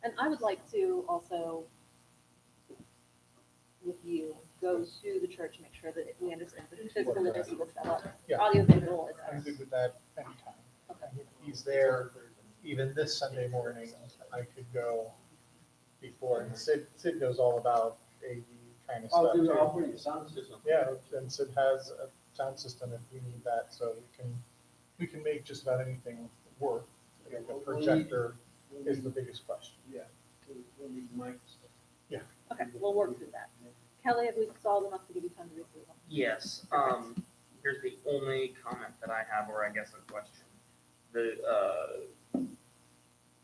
And I would like to also, with you, go to the church, make sure that we understand the physical literacy was set up. Yeah. Audio visual is. I'm good with that anytime. Okay. He's there, even this Sunday morning, I could go before, and Sid knows all about AV kind of I'll stuff. do, too. I'll bring a sound system. Yeah, and Sid has a sound system if we need that, so we can make just about anything work. I think the projector is the biggest question. Yeah, we'll need mics. Okay, we'll work through that. Kelly, have we solved enough to give you time to read through them? Yes, here's the only comment that I have, or I guess a question. The,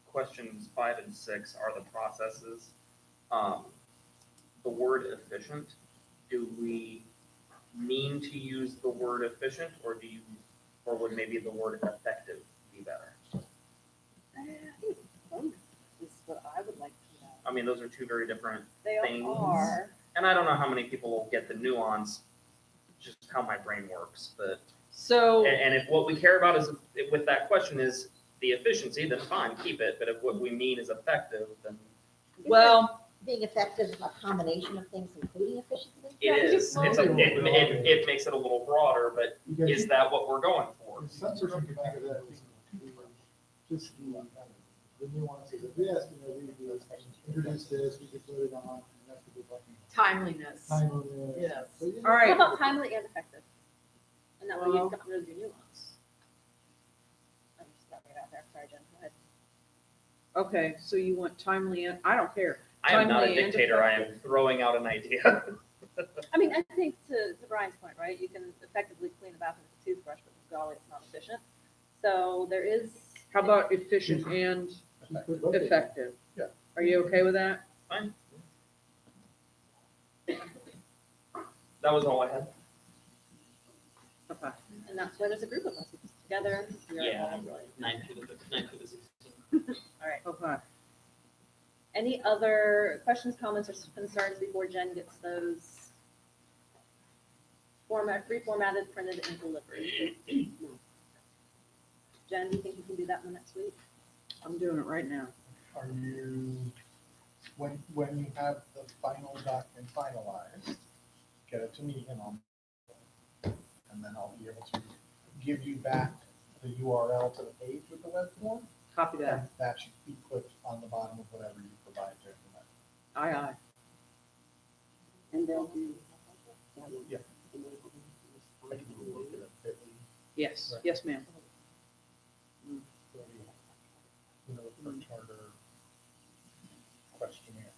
questions 5 and 6 are the processes. The word efficient, do we mean to use the word efficient, or would maybe the word effective be better? Both is what I would like to know. I mean, those are two very different They things. are. And I don't know how many people will get the nuance, just how my brain works, but So, And if what we care about is, with that question is the efficiency, then fine, keep it. But if what we mean is effective, then well, Being effective is a combination of things, including efficiency. it is. It makes it a little broader, but is that what we're going for? In some sense, you can think of that as just the nuances of this, we introduced this, we could put it on, and that's what we're talking Timeliness. about. Time on this. Yes. So, you know, all right. How about timely and effective? And that way Well- you've got rid of your nuance. I'm just throwing it out there, sorry, Jen, go ahead. Okay, so you want timely and, I don't care. I am not a Timely and dictator. I am effective. throwing out an idea. I mean, I think to Brian's point, right, you can effectively clean the bathroom with a toothbrush, but golly, it's not efficient. So there is. How about efficient and effective? Yeah. Are you okay with that? Fine. That was all I had. Okay. And that's why there's a group of us together. We are Yeah. all brilliant. 9 to the 16. All right. Okay. Any other questions, comments, or concerns before Jen gets those reformatted, printed, and delivered? Jen, do you think you can do that in the next week? I'm doing it right now. Are you, when you have the final document finalized, get it to me and and then I'll be able to give you back the URL to the page with the web form. Copy that. And that should be clicked on the bottom of whatever you provide to implement. Aye, aye. And they'll do. Yeah. I can look at it, Bitly, Yes, Right. yes, ma'am. you know, for charter questionnaire.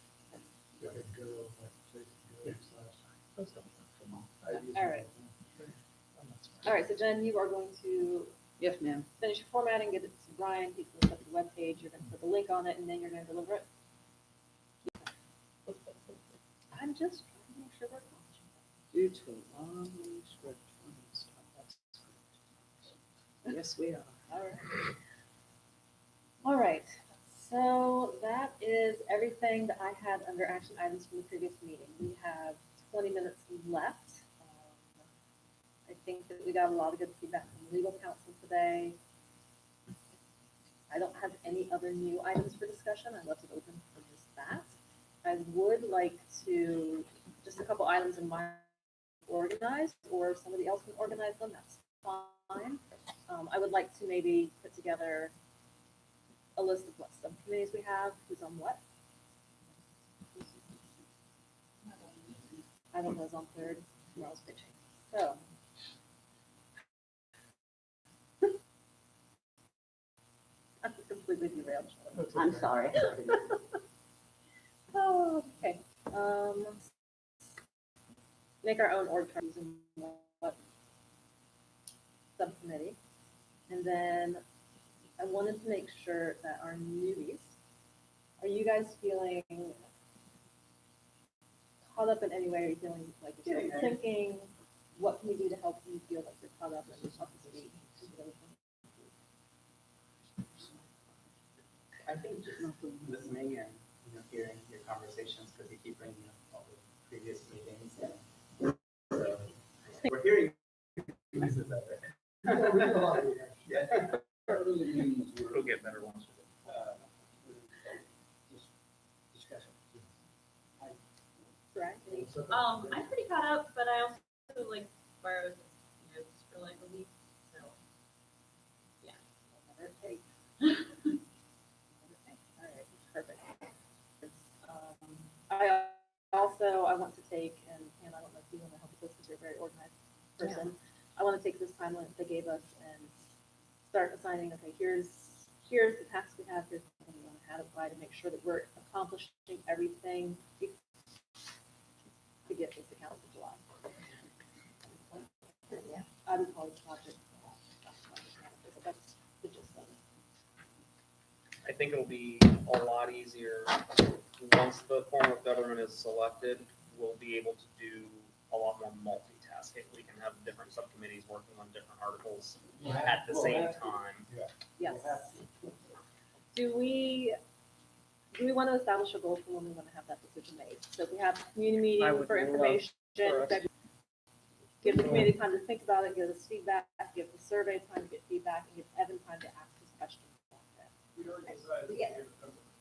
Yeah, it go, like, say, Yeah. go slash. That's not for me. I use All it. right. I'm not smart. All right, so Jen, you are going to Yes, ma'am. finish your formatting, get it to Brian, he's going to put the webpage, you're going to put the link on it, and then you're going to deliver it? I'm just trying to make sure we're accomplishing Due to a long script on this topic. Yes, we are. that. All right. All right, so that is everything that I had under action items from the previous meeting. We have 20 minutes left. I think that we got a lot of good feedback from legal counsel today. I don't have any other new items for discussion. I left it open for just that. I would like to, just a couple items in mind organized, or if somebody else can organize them, that's fine. I would like to maybe put together a list of what subcommittees we have, who's on what. I don't know who's on third, tomorrow's pitching. So. I'm completely derailed. That's I'm okay. sorry. Oh, okay. Make our own org chart using what subcommittee. And then I wanted to make sure that our newbies, are you guys feeling caught up in any way? Are you feeling like you're still thinking? What can we do to help you feel like you're caught up and up to speed? I think just listening and, hearing your conversations, because you keep bringing up all the previous meetings. And so we're hearing pieces of it. Yeah. We'll get better ones. Correct? I'm pretty caught up, but I also like borrowed, just for like a week, so. Whatever it takes. All right, perfect. I want to take, and I don't know if you want to help with this because you're a very organized person. I want to take this timeline that they gave us and start assigning, okay, here's the tasks we have, here's what we want to have it by to make sure that we're accomplishing everything to get this account for July. Yeah, I would call it project. That's the gist of it. I think it'll be a lot easier once the form of government is selected. We'll be able to do a lot more multitasking. We can have different subcommittees working on different articles at the same time. Yes. Do we want to establish a goal for when we want to have that decision made? So if we have a community I meeting would for love information, for us- Give the community time to think about it, give us feedback, give the survey time to get feedback, and give Evan time to ask his questions.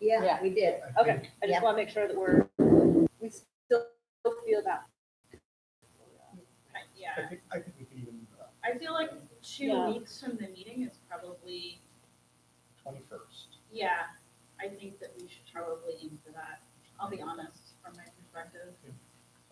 Yeah, we did. Okay, I Yeah. just want to make sure that we still feel that. Yeah, I think we could even, I feel like 2 Yeah. weeks from the meeting is probably, 21st. yeah, I think that we should probably aim for that. I'll be honest, from my perspective.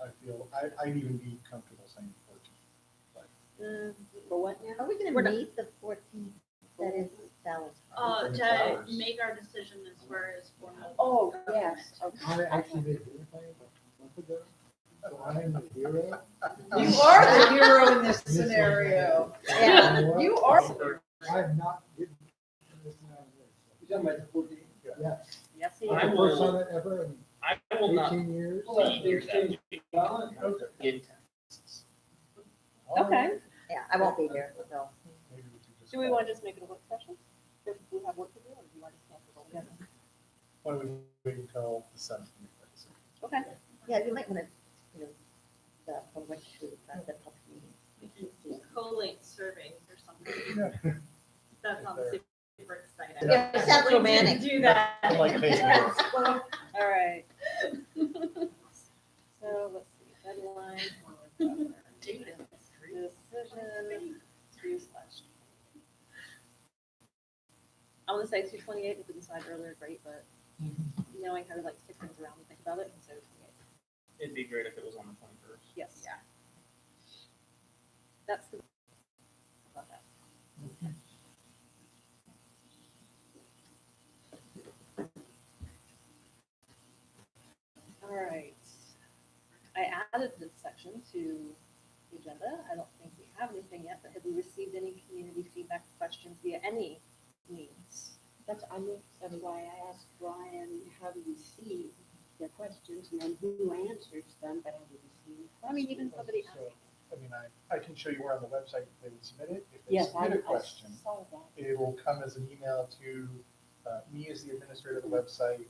I feel, I'd even be comfortable saying 14th. For what now? Are we We're gonna not- meet the 14th? That is Dallas. Open To hours. make our decision as far as formal. Oh, government. yes, okay. I actually did dinner plan a month ago, so I am the hero. You are the hero in this scenario. Yeah. You are. I'm not getting this now. You talking about the 14th? Yes. Yes, he I is. will- First summit ever in I will not 18 years. be here that week in Texas. Okay, Yeah, I won't be here, so. Maybe we could just. do we want to just make it a work session? If we have work to do, or do you want to cancel it altogether? Why don't we wait until the 7th? Okay, Yeah, you might wanna, you know, the public to, the public meeting. We can collate surveys or something. Yeah. That sounds super exciting. Yeah, it sounds We can romantic. Do that. Like Facebook. all right. So, let's see, deadline. Decision, 2/. I want to say 2/28, if we decide earlier, great, but knowing how to like stick things around and think about it, and so 28. It'd be great if it was on the 21st. Yes. Yeah. That's the. About that. All right. I added this section to the agenda. I don't think we have anything yet, but have we received any community feedback questions via any means? That's why I asked Brian how to receive their questions and then who answers them, but I didn't see. I mean, even somebody So, asking. I mean, I can show you where on the website they would submit it. If they Yes, I submit a question, saw that. it will come as an email to me as the administrator of the website,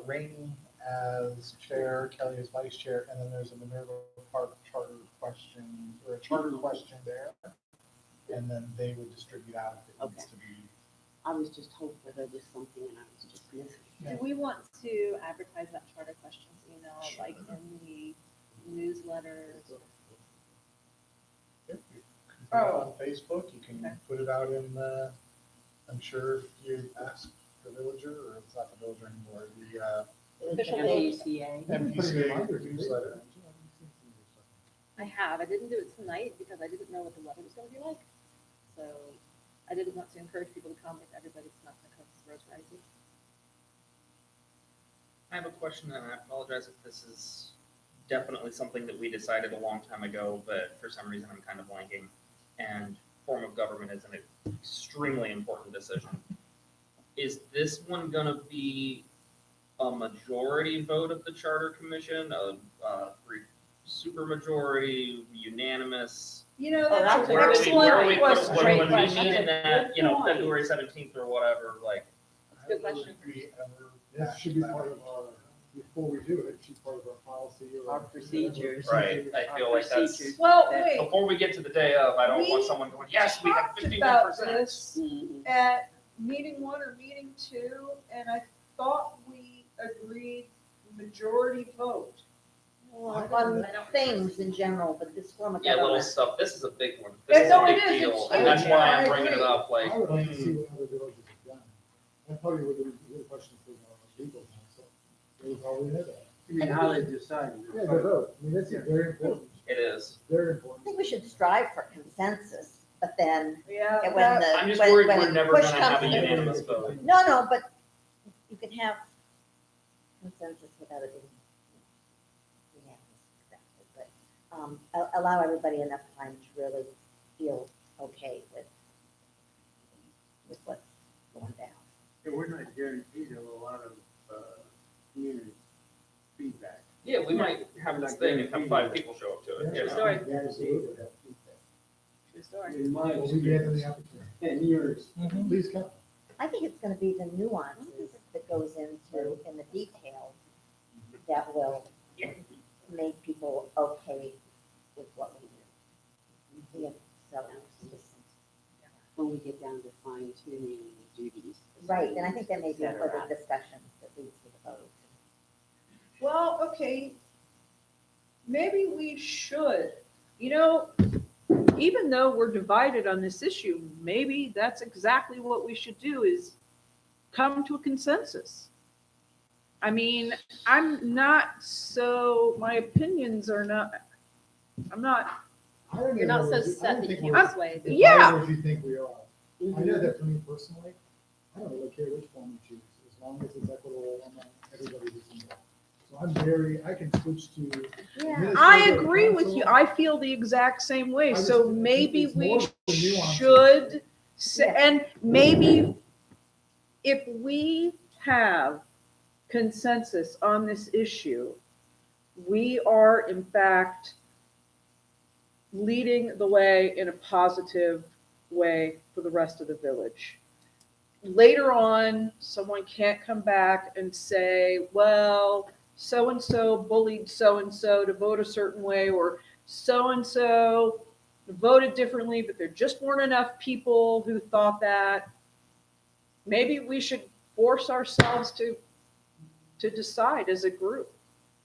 Rainey as chair, Kelly as vice chair, and then there's a Minerva Park charter question, or a charter question there. And then they would distribute out if it needs Okay. to be. I was just hopeful there was something and I was just missing. Do we want to advertise that charter questions email, like in the newsletters? Yep, you can put it on Facebook, you can Okay. put it out in, I'm sure if you ask the villager, or it's not the villager anymore, the Official MAUCA. MPCA newsletter. I have. I didn't do it tonight because I didn't know what the weather was going to be like. So I didn't want to encourage people to come if everybody's not going to come to Rose Rising. I have a question, and I apologize if this is definitely something that we decided a long time ago, but for some reason I'm kind of blanking. And form of government is an extremely important decision. Is this one gonna be a majority vote of the charter commission, a supermajority, unanimous? You know, Oh, that's that's an a Where good we- where excellent we- question. When we question. meet in that, you know, Good point. February 17th or whatever, like, Good question. This should be part of our, before we do it, it should be part of our policy or. Our procedures. right, I feel like that's, Procedures. Well, That- wait, before we get to the day of, I don't want We someone going, yes, we have talked 51%. about this Mhm. at meeting 1 or meeting 2, and I thought we agreed majority vote. On things in general, but this form of Yeah, little government. stuff, this is a big one, this Yeah, is no, a it big is, deal, it's and that's huge. why I I'm bringing it agree. up, like, I would like to see what other villages have done. That probably would be a question for the legal counsel. They would probably know that. You mean how they decided? Yeah, the vote. I mean, this is very important, it is. very I important. think we should strive for consensus, but then Yeah, when that- the. I'm just when- worried when we're never push gonna have a comes to- unanimous vote. No, but you can have consensus without it being unanimous, exactly, but, allow everybody enough time to really feel okay with what's going down. Yeah, we're not guaranteed a lot of, community feedback. Yeah, we might have this thing and have 5 people show up to it, you True know? story. Yeah, absolutely. True story. In my Well, we gave them the experience, opportunity. 10 years, Please come. I think it's gonna be the nuances that goes into, in the details, that will make people okay with what we do. Yeah, so, when we get down to fine tuning the duties. right, and I think that may be a Et cetera. further discussion that leads to the vote. Well, okay, maybe we should, you know, even though we're divided on this issue, maybe that's exactly what we should do is come to a consensus. I mean, my opinions are not, I'm not, I don't You're know not so as- I set don't that think you we're can sway. as Yeah. divided as you think we are. I know that for me personally, I don't really care which form you choose, as long as it's equitable among everybody that's involved. So I can switch to. I administrative agree with you. council. I feel the exact same way. I just So think maybe it's more we of the nuances. should say, Yeah. and maybe if we have consensus on this issue, we are in fact leading the way in a positive way for the rest of the village. Later on, someone can't come back and say, well, so-and-so bullied so-and-so to vote a certain way, or so-and-so voted differently, but there just weren't enough people who thought that. Maybe we should force ourselves to decide as a group.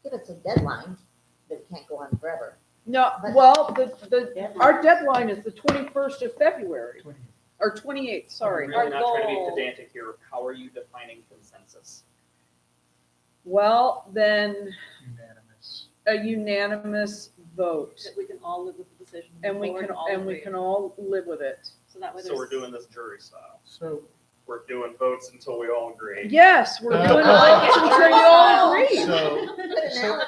Give us a deadline, but it can't go on forever. No, well, our deadline is the 21st of February, or 28th, sorry. I'm really not trying to be goal- pedantic here. How are you defining consensus? Well, then Unanimous. a unanimous vote, That we can all live with the decision. and we forward, can, all and we agree. can all live with it. So that way So we're there's. doing this jury style. So, We're doing votes until we all agree. Yes, we're doing votes until we all agree. so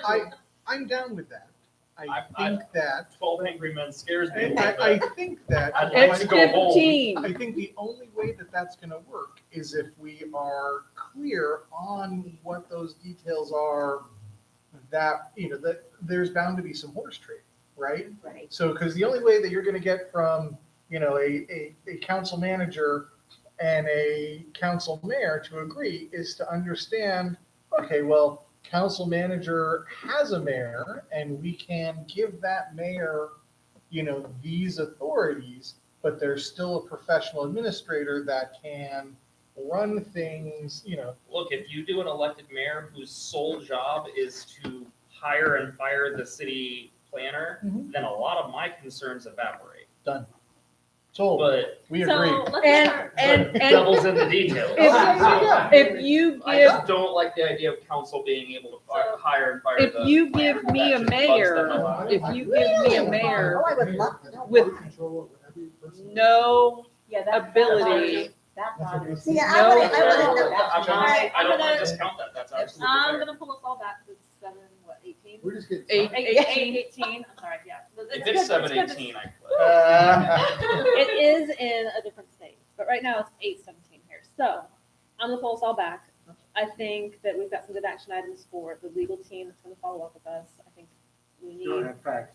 I'm down with that. I think that, 12 Angry Men scares me. I think that. I'd like It's to go home. 15. I think the only way that that's gonna work is if we are clear on what those details are, that, that there's bound to be some horse trading, right? Right. So, because the only way that you're gonna get from, a council manager and a council mayor to agree is to understand, okay, well, council manager has a mayor and we can give that mayor, these authorities, but there's still a professional administrator that can run things, Look, if you do an elected mayor whose sole job is to hire and fire the city planner, then a lot of my concerns evaporate. done. Told, But we So agree. let's And- start. and- devil's in the details. If you I give, just don't like the idea of council being able to So- hire and fire if the. you give me a That just bugs them mayor, a lot. if you give me a Oh, mayor I would love to know. with Control over every person. no Yeah, that. ability, That's That's what we See, see. I No. would, I would know. I Alright, I'm don't want gonna- to discount that. That's absolutely I'm fair. gonna pull us all back to 18? We're just getting. 18, I'm sorry, yeah. If good- it's good to- 7:18, I quit. It is in a different state, but right now it's 8:17 here. So I'm gonna pull us all back. I think that we've got some good action items for the legal team that's gonna follow up with us. I think we Don't need, have facts.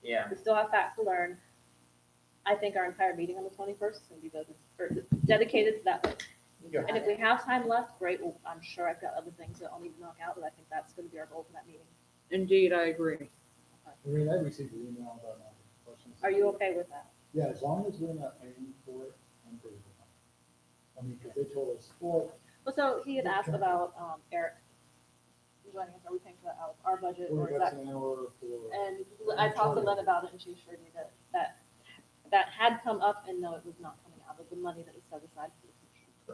Yeah. we still have facts to learn. I think our entire meeting on the 21st is gonna be dedicated to that vote. Yeah. And if we have time left, great. Well, I'm sure I've got other things that I'll need to knock out, but I think that's gonna be our goal for that meeting. indeed, I agree. I mean, I received an email about my questions. Are you okay with that? Yeah, as long as we're not paying for it, I'm pretty good. I mean, because they told us, well, Well, so he had asked about, Eric, joining us, are we paying for that out of our budget or is that? $40 an hour for. And I talked to Lynn about it and she assured me that had come up and no, it was not coming out of the money that was set aside for the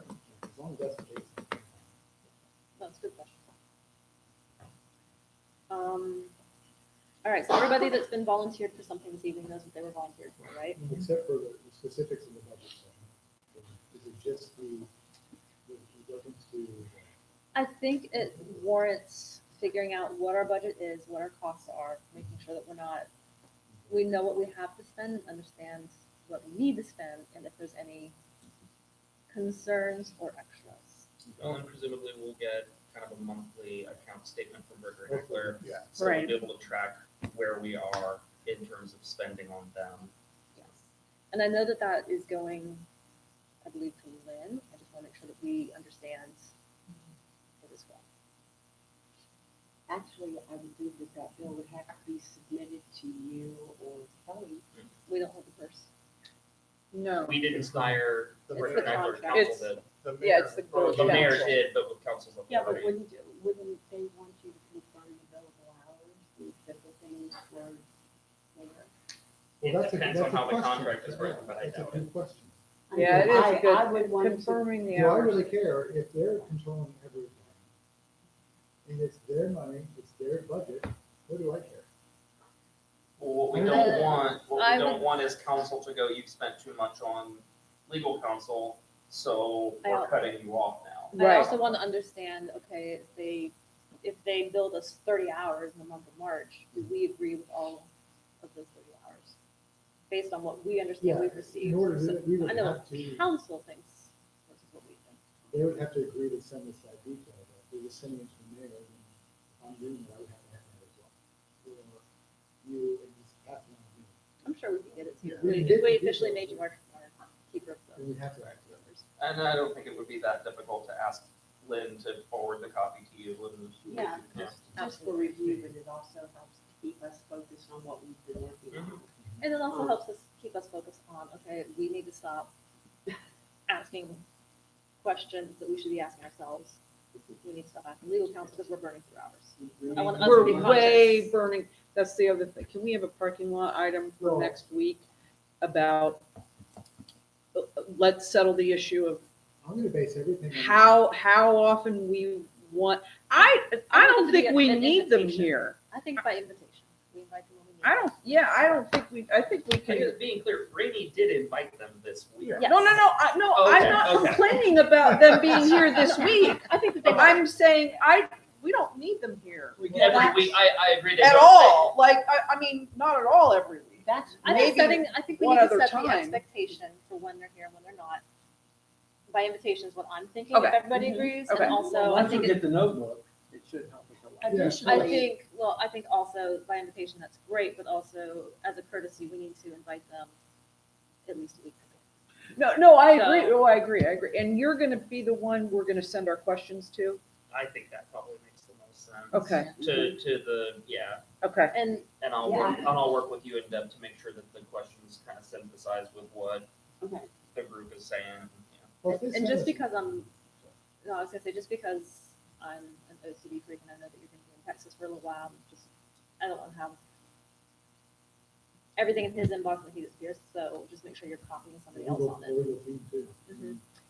commission. As long as that's the case. That's a good question. All right, so everybody that's been volunteered for something this evening knows what they were volunteered for, right? Except for the specifics of the budget section. Is it just the reference to? I think it warrants figuring out what our budget is, what our costs are, making sure that we know what we have to spend and understand what we need to spend, and if there's any concerns or extras. Well, and presumably we'll get kind of a monthly account statement from Berger Heckler. Yeah. So we'll Right. be able to track where we are in terms of spending on them. Yes. And I know that that is going, I believe, to Lynn. I just want to make sure that we understand it as well. Actually, I would think that that bill would have to be submitted to you or Kelly. We don't hold the purse. No. We didn't hire the It's person the that council contract. It's- did. The Yeah, it's the Or the mayor council. did, but with council's Yeah, but authority. wouldn't they want you to confirm the billable hours and typical things for mayor? It Well, that's a- depends that's on a how the question. contract is written, but I That's a doubt good it. question. Yeah, it is a I good, would want to. confirming the Do I hours. really care if they're controlling everything? And it's their money, it's their budget, what do I care? Well, what we I don't would- want, what I we don't would- want is council to go, you've spent too much on legal counsel, so I we're al- cutting you off now. I Right. also want to understand, okay, if they billed us 30 hours in the month of March, do we agree with all of those 30 hours? Based on what we understand we've In received. order So to, we I would know have what to, council thinks versus what we think. they would have to agree to send us that detail, but if they're just sending it to the mayor, then if I'm doing it, I would have to have that as well. Or you, and just pass it on to me. I'm sure we can get it to you. Yeah, We get the officially details. made you our keeper of And the we have to act. numbers. And I don't think it would be that difficult to ask Lynn to forward the copy to you, and Yeah, Yeah. just for review, but it also helps to keep us focused on what we've been working on. And it also helps us keep us focused on, okay, we need to stop asking questions that we should be asking ourselves. We need to stop asking legal counsel because we're burning through hours. I want us to be We're way conscious. burning, that's the other thing. Can we have a parking lot item for Well- next week about, let's settle the issue of I'm gonna base everything on. how often we want, I don't think we need them here. I think by invitation. We invite them when we need. I don't, yeah, I think we can. being clear, Rainey did invite them this week. Yeah. Yes. No, I'm Okay, not okay. complaining about them being here this week. I think that they. I'm saying, we don't need them here Every week, I agree. they at don't- all. Like, I mean, not at all every week. That's I think maybe I think we one need to other set the time. expectation for when they're here and when they're not. By invitation is what I'm thinking, if Okay. everybody agrees, Okay. and also, I Once we think, get the notebook, it should help us a lot. I additionally, think also by invitation, that's great, but also as a courtesy, we need to invite them at least a week. No, I agree. So- Oh, I agree. And you're gonna be the one we're gonna send our questions to? I think that probably makes the most sense. Okay, To the, yeah, okay. And and I'll work with you and Deb to make sure that the questions kind of synthesize with what okay. the group is saying. Yeah. Well, if they And send just us- because I was gonna say, just because I'm an OCD freak and I know that you're gonna be in Texas for a little while, I don't wanna have everything in his inbox when he disappears, so just make sure you're copying somebody else on it. Legal team too.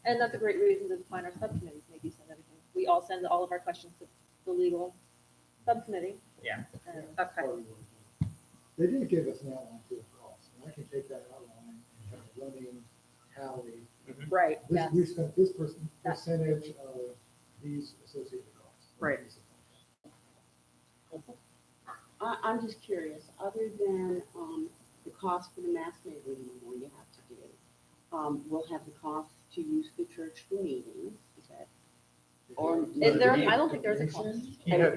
And that's a great reason to define our subcommittees, maybe send everything, we all send all of our questions to the legal subcommittee. Yeah. And Okay. They did give us an outline to the cost, and I can take that outline and have a running tally. Right. This, Yes. we spent this That- percentage of these associated costs. Right. I'm just curious, other than, the cost for the mass mailing more you have to do, we'll have the cost to use the church for meetings, is that? Or- Is there, I don't think there's a cost.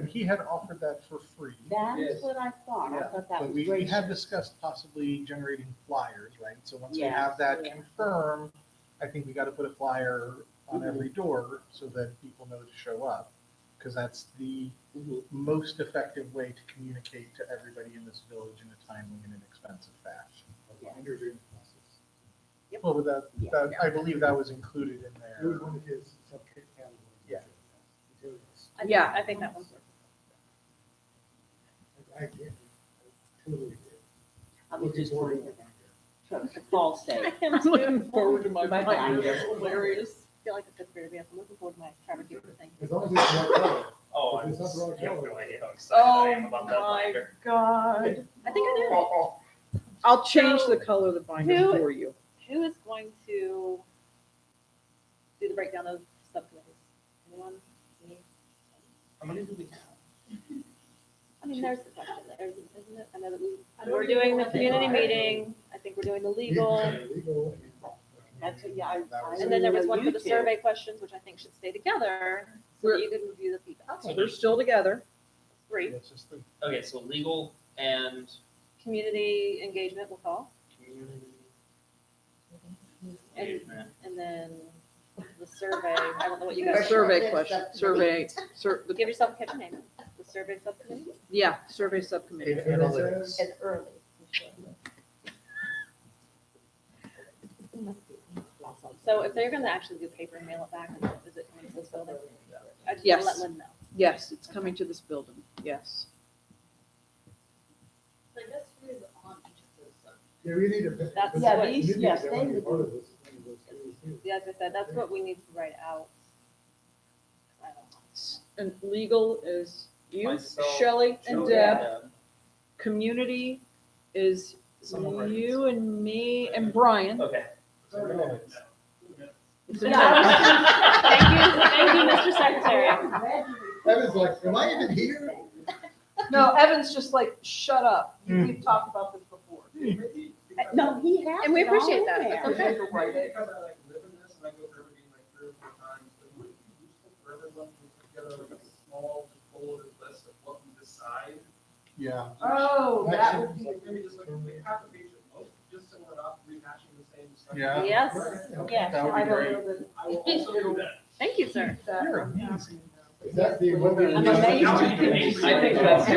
He had offered that for free. That's Yes. what I thought, I Yeah, thought that But was we great. had discussed possibly generating flyers, right? So once we Yes, have that yeah. confirmed, I think we got to put a flyer on every door so that people know to show up. Because that's the Mhm. most effective way to communicate to everybody in this village in a timely and inexpensive fashion. Binders are in the process. Well, with that, Yeah. that, I believe that was included in It was there. one of his subcategories. Yeah. Materials. I think that one's worth I get it. I totally agree. I was just Looking trying forward to, for fall's sake. it. I'm Looking forward to my My binder. binder. Hilarious. I feel like a fifth grader, I'm looking forward to my Trevor Keeper thing. As long as it's the right color. Oh, If it's not the right you have color. no idea how excited I am Oh about that my binder. God. I think I did. I'll change the color of the binder Who- for you. Who is going to do the breakdown of subcommittees? Anyone? Me? How many do we have? I mean, there's the question there, isn't it? I know that I don't we're even doing know the what they community are. meeting, I think we're doing the legal, Legal. That's, yeah, I. That was- and then there was one for You the two. survey questions, which I think should stay together, so that you can review the feedback. So they're still together. Three, It's just the- Okay, so legal and community engagement we'll call, community and, engagement. and then the survey, I don't know what you guys. Survey question, give yourself a catchy name. The survey subcommittee? Yeah, survey subcommittee. Data analytics. And early. So if they're gonna actually do paper and mail it back, is it coming to this building? I just wanna Yes. let Lynn know. Yes, it's coming to this building, yes. I guess who is on each of those subjects? Yeah, we need to. That's but what- you need to yes, get they one would part of this, one of those series too. Yeah, as I said, that's what we need to write out. I don't know. And legal is you, Myself, Shelley, and Shelley, Deb. Community is Someone write you and me and Brian. Okay. It's Thank a- you, Mr. Secretary. Evan's like, am I even here? No, Evan's just like, shut up. We've talked about this before. No, he has. And we it all appreciate in that. there. That's okay. Because I like live in this and I go to every meeting like 3 or 4 times, but would it be useful for everyone to put together like a small bulleted list of what we decide? Yeah. Oh, That would be, maybe just like half a page at most, just so we're not rehashing the same stuff. Yeah. Yes, Yes, That would be I don't great. know that. I will also do that. thank you, sir. You're amazing. Is that the one that? I'm amazed I think that's.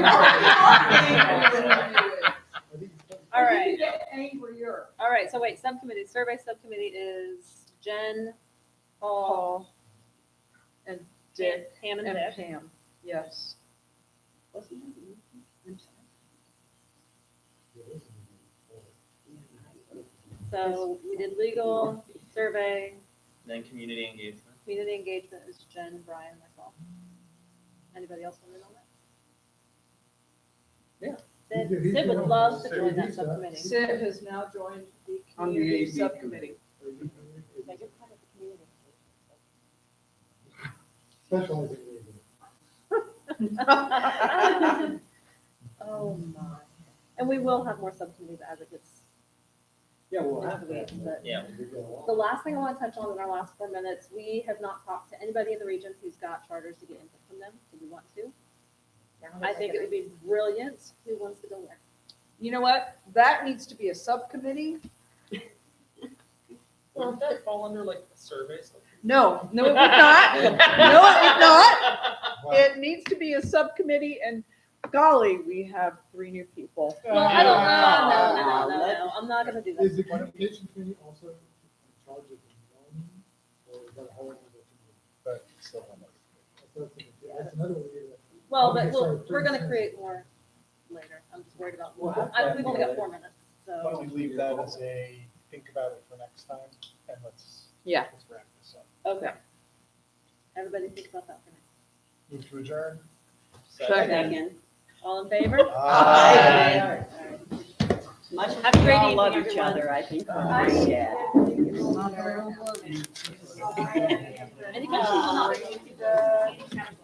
All right, Get angrier. all right, so wait, subcommittee, survey subcommittee is Jen, Paul, And Dick Pam and and Dick. Pam, yes. So we did legal, survey, Then community engagement. community engagement is Jen, Brian, myself. Anybody else want to know that? Yeah. Sid, Sid would love to join that subcommittee. Sid has now joined the On the community AV subcommittee. Yeah, you're part of the community. Specializing in Oh my. And we will have more subcommittees as it gets Yeah, we'll into have the weeds, but Yeah. the last thing I want to touch on in our last 4 minutes, we have not talked to anybody in the region who's got charters to get input from them. Do we want to? I think it would be brilliant. Who wants to go there? You know what? That needs to be a subcommittee. Well, would that fall under like the surveys? No, no, it would not. No, it would not. It needs to be a subcommittee and golly, we have 3 new people. Well, I don't know. No. I'm not going to do Is that. the communication committee also in charge of the zoning, or is that a whole other committee? But still on That's another way to. Well, Okay, but sorry, we're going to 30 create more later. I'm just worried about, Well, we've only got 4 minutes, Why don't so. we leave that as a, think about it for next time, and let's Yeah. wrap this up. Okay. Everybody think about that for next. Move to adjourn. Second. All in favor? Aye. Much Have a as we great all evening, love each everyone. other, I think. Bye. Yeah. Any questions?